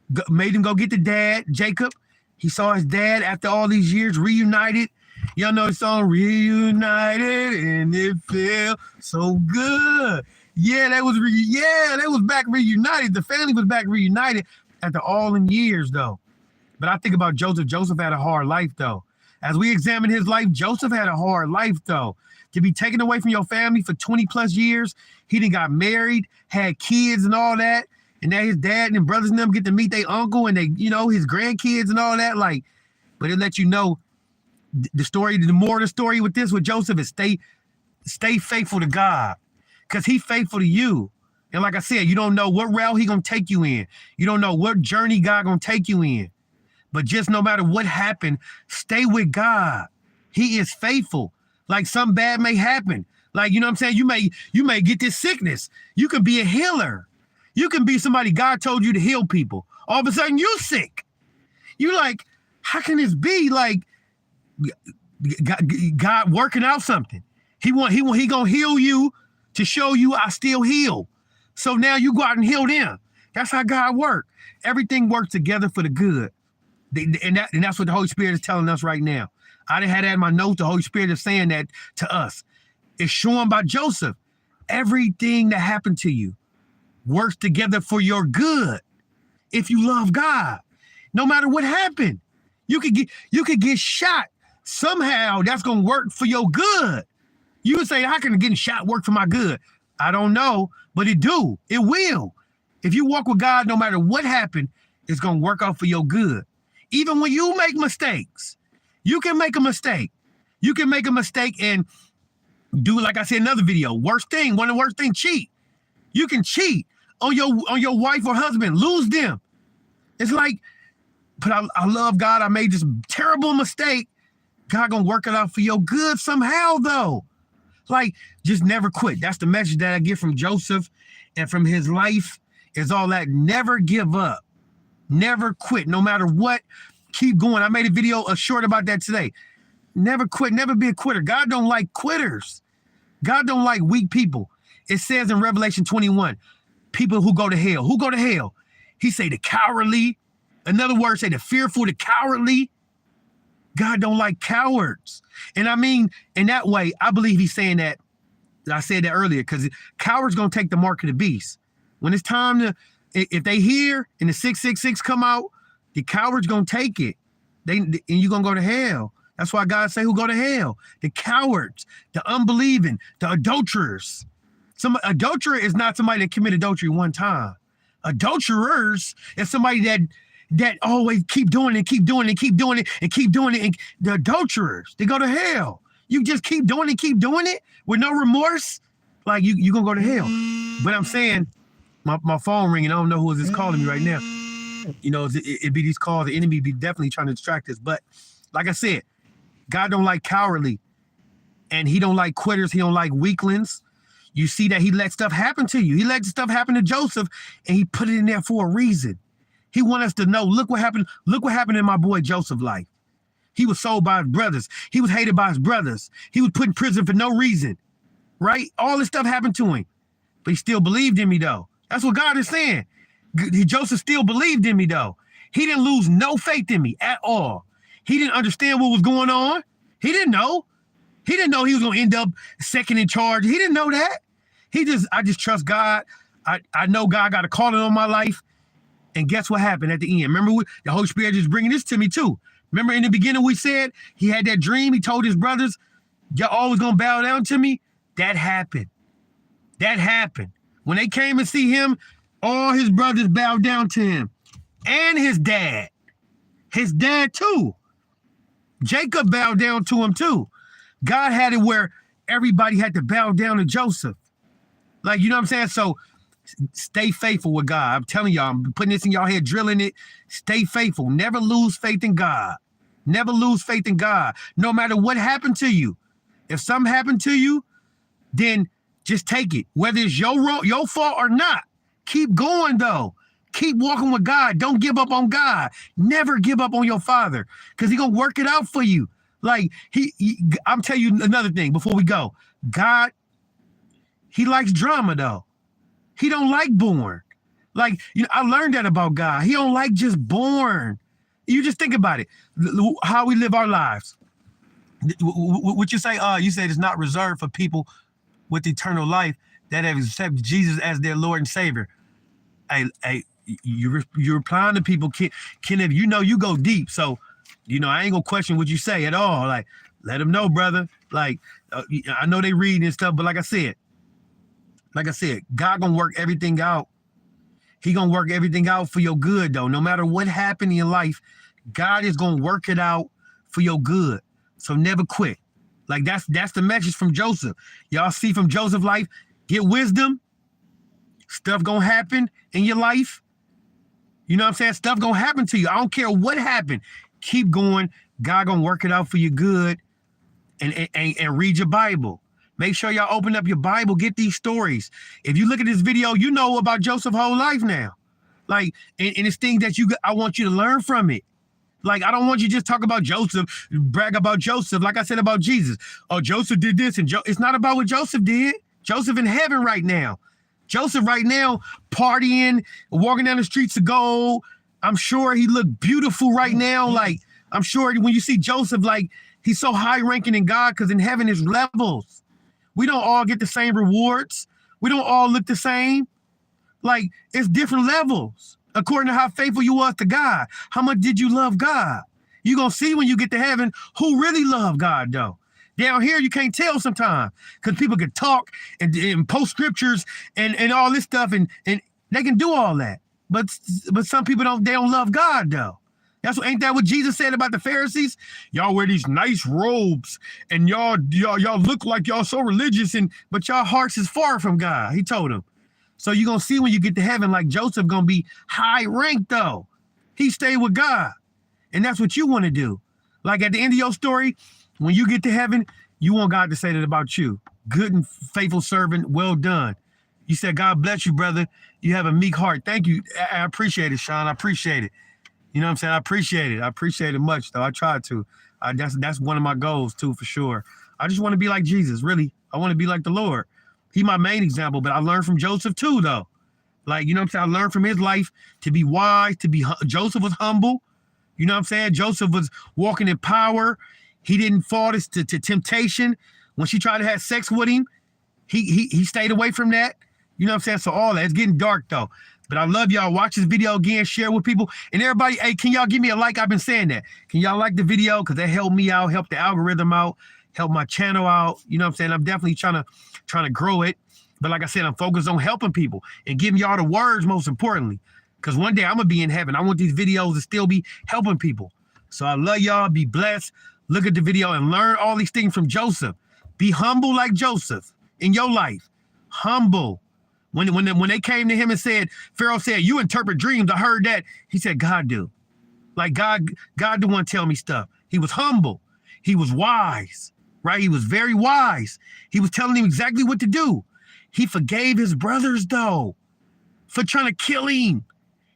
the dad, Jacob. He saw his dad after all these years reunited. Y'all know the song Reunited and it felt so good. Yeah, they was back reunited. The family was back reunited after all them years though. But I think about Joseph. Joseph had a hard life though. As we examine his life, Joseph had a hard life though. To be taken away from your family for 20 plus years, he done got married, had kids and all that. And now his dad and brothers and them get to meet their uncle and his grandkids and all that. Like, but it lets you know the more of the story with Joseph is stay faithful to God, because he's faithful to you. And like I said, you don't know what route he gonna take you in. You don't know what journey God gonna take you in. But just no matter what happened, stay with God. He is faithful. Like, something bad may happen. Like, you know what I'm saying? You may get this sickness. You can be a healer. You can be somebody God told you to heal people. All of a sudden you're sick. You like, how can this be? Like, God working out something. He gonna heal you to show you I still heal. So now you go out and heal them. That's how God works. Everything works together for the good. And that's what the Holy Spirit is telling us right now. I didn't have that in my notes. The Holy Spirit is saying that to us. It's shown by Joseph. Everything that happened to you works together for your good. If you love God, no matter what happened, you could get shot. Somehow that's gonna work for your good. You would say, how can getting shot work for my good? I don't know, but it do. It will. If you walk with God, no matter what happened, it's gonna work out for your good. Even when you make mistakes, you can make a mistake. You can make a mistake and do, like I said in another video, one of the worst things, cheat. You can cheat on your wife or husband, lose them. It's like, but I love God. I made this terrible mistake. God gonna work it out for your good somehow, though. Like, just never quit. That's the message that I get from Joseph and from his life is all that. Never give up. Never quit, no matter what. Keep going. I made a video, short about that today. Never quit. Never be a quitter. God don't like quitters. God don't like weak people. It says in Revelation 21, people who go to hell. Who go to hell? He say the cowardly. Another word say the fearful, the cowardly. God don't like cowards. And I mean, in that way, I believe he's saying that. I said that earlier, because cowards going to take the mark of the beast. When it's time to, if they hear and the 666 come out, the cowards going to take it. And you're going to go to hell. That's why God say who go to hell. The cowards, the unbelieving, the adulterers. Adulterer is not somebody that committed adultery one time. Adulterers is somebody that always keep doing it, keep doing it, keep doing it, and keep doing it. And the adulterers, they go to hell. You just keep doing it with no remorse, like you gonna go to hell. But I'm saying, my phone ringing. I don't know who is calling me right now. You know, it be these calls. The enemy be definitely trying to distract us. But like I said, God don't like cowardly, and he don't like quitters. He don't like weaklings. You see that he let stuff happen to you. He let stuff happen to Joseph, and he put it in there for a reason. He wants us to know, look what happened. Look what happened in my boy Joseph's life. He was sold by his brothers. He was hated by his brothers. He was put in prison for no reason, right? All this stuff happened to him, but he still believed in me, though. That's what God is saying. Joseph still believed in me, though. He didn't lose no faith in me at all. He didn't understand what was going on. He didn't know. He didn't know he was going to end up second in charge. He didn't know that. I just trust God. I know God got a calling on my life. And guess what happened at the end? Remember, the Holy Spirit is bringing this to me too. Remember in the beginning we said he had that dream. He told his brothers, y'all always going to bow down to me. That happened. That happened. When they came and see him, all his brothers bowed down to him. And his dad. His dad too. Jacob bowed down to him too. God had it where everybody had to bow down to Joseph. Like, you know what I'm saying? So stay faithful with God. I'm telling y'all, I'm putting this in y'all head, drilling it. Stay faithful. Never lose faith in God. Never lose faith in God. No matter what happened to you. If something happened to you, then just take it. Whether it's your fault or not. Keep going, though. Keep walking with God. Don't give up on God. Never give up on your Father, because he's going to work it out for you. Like, I'm telling you another thing before we go. God, he likes drama, though. He don't like boring. Like, you know, I learned that about God. He don't like just boring. You just think about it. How we live our lives. What you say? You said it's not reserved for people with eternal life that have accepted Jesus as their Lord and Savior. Hey, you're replying to people, Kenneth, you know you go deep. So, you know, I ain't gonna question what you say at all. Like, let them know, brother. Like, I know they read and stuff, but like I said, God gonna work everything out. He gonna work everything out for your good, though. No matter what happened in your life, God is gonna work it out for your good. So never quit. Like, that's the message from Joseph. Y'all see from Joseph's life, get wisdom. Stuff gonna happen in your life. You know what I'm saying? Stuff gonna happen to you. I don't care what happened. Keep going. God gonna work it out for your good. And read your Bible. Make sure y'all open up your Bible, get these stories. If you look at this video, you know about Joseph's whole life now. Like, and it's things that I want you to learn from it. Like, I don't want you to just talk about Joseph, brag about Joseph, like I said about Jesus. Oh, Joseph did this, and it's not about what Joseph did. Joseph in heaven right now. Joseph right now partying, walking down the streets of gold. I'm sure he looked beautiful right now. Like, I'm sure when you see Joseph, like, he's so high ranking in God, because in heaven there's levels. We don't all get the same rewards. We don't all look the same. Like, it's different levels according to how faithful you was to God. How much did you love God? You're going to see when you get to heaven who really love God, though. Down here, you can't tell sometimes, because people can talk and post scriptures and all this stuff, and they can do all that. But some people don't love God, though. Ain't that what Jesus said about the Pharisees? Y'all wear these nice robes, and y'all look like y'all so religious, but y'all hearts is far from God. He told them. So you're gonna see when you get to heaven, like Joseph gonna be high ranked though. He stayed with God, and that's what you want to do. Like at the end of your story, when you get to heaven, you want God to say that about you. Good and faithful servant, well done. You said, God bless you, brother. You have a meek heart. Thank you. I appreciate it, Sean. I appreciate it. You know what I'm saying? I appreciate it. I appreciate it much, though. I try to. That's one of my goals, too, for sure. I just want to be like Jesus, really. I want to be like the Lord. He's my main example, but I learned from Joseph, too, though. Like, you know what I'm saying? I learned from his life to be wise, Joseph was humble. You know what I'm saying? Joseph was walking in power. He didn't fall to temptation. When she tried to have sex with him, he stayed away from that. You know what I'm saying? So all that. It's getting dark, though. But I love y'all. Watch this video again. Share with people. And everybody, hey, can y'all give me a like? I've been saying that. Can y'all like the video? Because that helped me out, help the algorithm out, help my channel out. You know what I'm saying? I'm definitely trying to grow it. But like I said, I'm focused on helping people and giving y'all the words most importantly. Because one day I'm going to be in heaven. I want these videos to still be helping people. So I love y'all. Be blessed. Look at the video and learn all these things from Joseph. Be humble like Joseph in your life. Humble. When they came to him and said, Pharaoh said, you interpret dreams. I heard that. He said, God do. Like God the one tell me stuff. He was humble. He was wise, right? He was very wise. He was telling him exactly what to do. He forgave his brothers, though, for trying to kill him.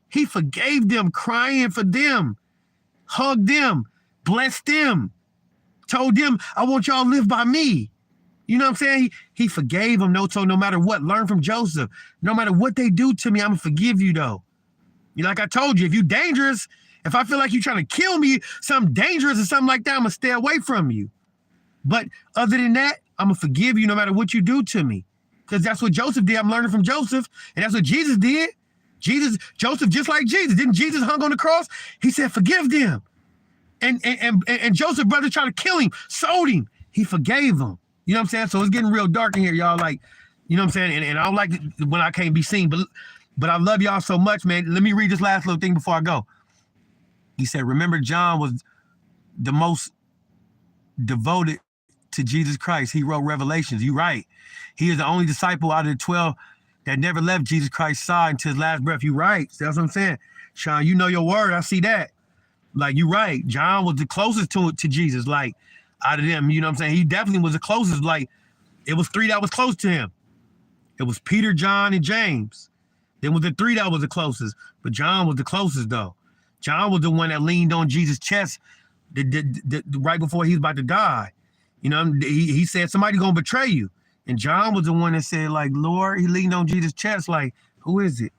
He forgave them, crying for them, hugged them, blessed them, told them, I want y'all to live by me. You know what I'm saying? He forgave them. So no matter what, learn from Joseph. No matter what they do to me, I'm going to forgive you, though. Like I told you, if you're dangerous, if I feel like you're trying to kill me, something dangerous or something like that, I'm going to stay away from you. But other than that, I'm going to forgive you no matter what you do to me. Because that's what Joseph did. I'm learning from Joseph. And that's what Jesus did. Joseph, just like Jesus. Didn't Jesus hung on the cross? He said, forgive them. And Joseph's brother tried to kill him, sold him. He forgave him. You know what I'm saying? So it's getting real dark in here, y'all. Like, you know what I'm saying? And I don't like it when I can't be seen, but I love y'all so much, man. Let me read this last little thing before I go. He said, remember, John was the most devoted to Jesus Christ. He wrote Revelations. You're right. He is the only disciple out of the 12 that never left Jesus Christ's side until his last breath. You're right. That's what I'm saying. Sean, you know your word. I see that. Like, you're right. John was the closest to Jesus. Like, out of them, you know what I'm saying? He definitely was the closest. Like, it was 3 that was close to him. It was Peter, John, and James. Then was the 3 that was the closest. But John was the closest, though. John was the one that leaned on Jesus' chest right before he was about to die. You know, he said, somebody gonna betray you. And John was the one that said, like, Lord, he leaned on Jesus' chest, like, who is it?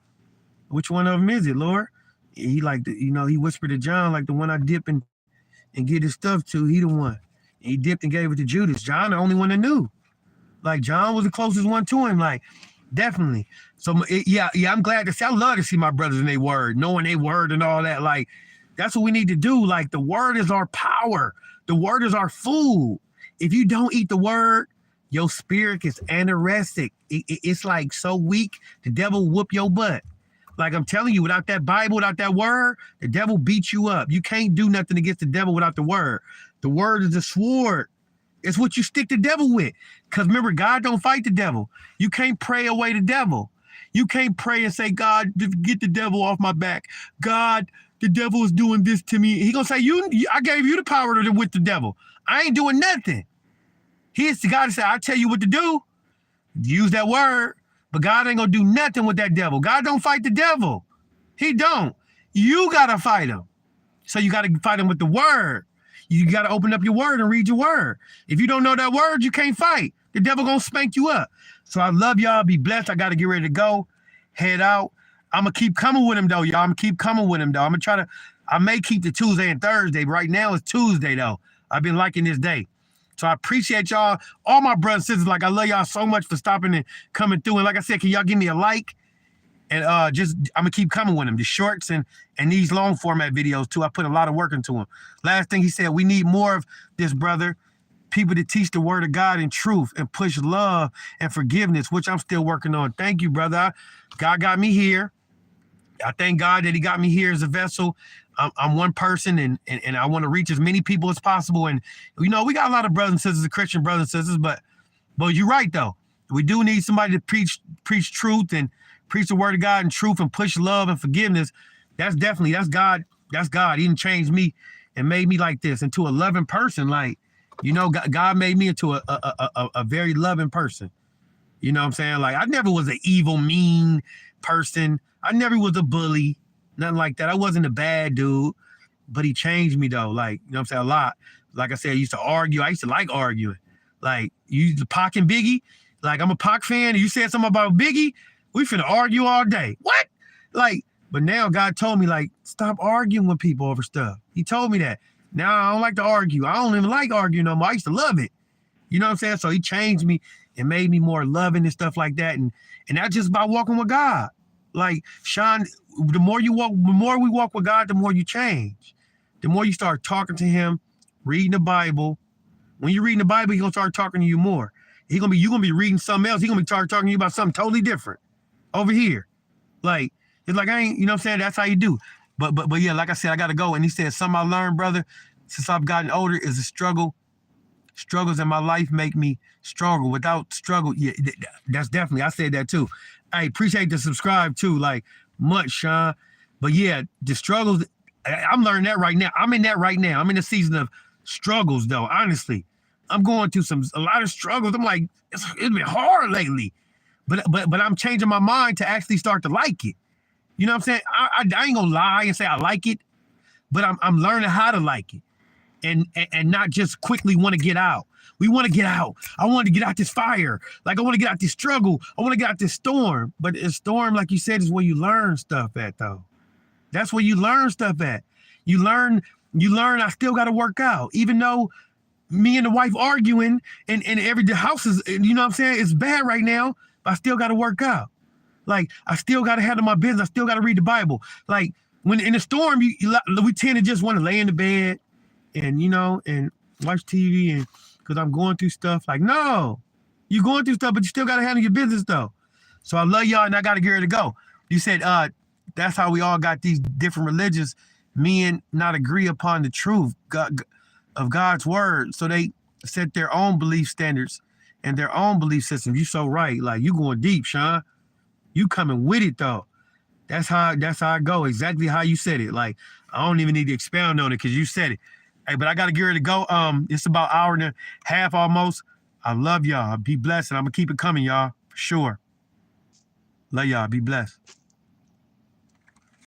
Which one of them is it, Lord? He he whispered to John, like, the one I dip and get his stuff to, he the one. He dipped and gave it to Judas. John, the only one that knew. Like, John was the closest one to him. Like, definitely. So, yeah, I'm glad to see. I love to see my brothers in their word, knowing their word and all that. Like, that's what we need to do. Like, the word is our power. The word is our food. If you don't eat the word, your spirit is anorexic. It's like so weak, the devil whoop your butt. Like, I'm telling you, without that Bible, without that word, the devil beats you up. You can't do nothing against the devil without the word. The word is a sword. It's what you stick the devil with. Because remember, God don't fight the devil. You can't pray away the devil. You can't pray and say, God, get the devil off my back. God, the devil is doing this to me. He gonna say, I gave you the power to with the devil. I ain't doing nothing. He's the God to say, I tell you what to do. Use that word. But God ain't gonna do nothing with that devil. God don't fight the devil. He don't. You gotta fight him. So you got to fight them with the word. You got to open up your word and read your word. If you don't know that word, you can't fight. The devil gonna spank you up. So I love y'all. Be blessed. I got to get ready to go, head out. I'm gonna keep coming with him though, y'all. I'm gonna keep coming with him though. I'm gonna try to. I may keep the Tuesday and Thursday. Right now it's Tuesday though. I've been liking this day. So I appreciate y'all, all my brothers and sisters. Like, I love y'all so much for stopping and coming through. And like I said, can y'all give me a like? And just, I'm gonna keep coming with them. The shorts and these long format videos too. I put a lot of work into them. Last thing he said, we need more of this, brother. People to teach the word of God in truth and push love and forgiveness, which I'm still working on. Thank you, brother. God got me here. I thank God that he got me here as a vessel. I'm one person, and I want to reach as many people as possible. And, you know, we got a lot of brothers and sisters, Christian brothers and sisters, but you're right, though. We do need somebody to preach truth and preach the word of God in truth and push love and forgiveness. That's God. That's God. He didn't change me and made me like this into a loving person. Like, you know, God made me into a very loving person. You know what I'm saying? Like, I never was an evil, mean person. I never was a bully. Nothing like that. I wasn't a bad dude, but he changed me though. Like, you know what I'm saying? A lot. Like I said, I used to argue. I used to like arguing. Like, you the Pac and Biggie. Like, I'm a Pac fan. And you said something about Biggie, we finna argue all day. What? Like, but now God told me, like, stop arguing with people over stuff. He told me that. Now I don't like to argue. I don't even like arguing no more. I used to love it. You know what I'm saying? So he changed me and made me more loving and stuff like that. And that's just by walking with God. Like, Sean, the more we walk with God, the more you change. The more you start talking to him, reading the Bible. When you're reading the Bible, he's gonna start talking to you more. You're gonna be reading something else. He's gonna be talking to you about something totally different over here. Like, it's like, I ain't, you know what I'm saying? That's how you do. But yeah, like I said, I gotta go. And he said, something I learned, brother, since I've gotten older is a struggle. Struggles in my life make me stronger. Without struggle, yeah, that's definitely, I said that too. I appreciate the subscribe too, like, much, Sean. But yeah, the struggles, I'm learning that right now. I'm in that right now. I'm in a season of struggles though, honestly. I'm going through a lot of struggles. I'm like, it's been hard lately. But I'm changing my mind to actually start to like it. You know what I'm saying? I ain't gonna lie and say I like it, but I'm learning how to like it. And not just quickly want to get out. We want to get out. I want to get out this fire. Like, I want to get out this struggle. I want to get out this storm. But a storm, like you said, is where you learn stuff at, though. That's where you learn stuff at. You learn I still got to work out. Even though me and the wife arguing and the house is, you know what I'm saying, it's bad right now, but I still got to work out. Like, I still got to handle my business. I still got to read the Bible. Like, when in a storm, we tend to just want to lay in the bed and, you know, and watch TV and because I'm going through stuff. Like, no, you're going through stuff, but you still got to handle your business, though. So I love y'all, and I got to get ready to go. You said that's how we all got these different religions, men not agree upon the truth of God's word. So they set their own belief standards and their own belief systems. You so right. Like, you going deep, Sean. You coming with it, though. That's how I go. Exactly how you said it. Like, I don't even need to expound on it because you said it. Hey, but I got to get ready to go. It's about an hour and a half almost. I love y'all. Be blessed. And I'm going to keep it coming, y'all. For sure. Love y'all. Be blessed.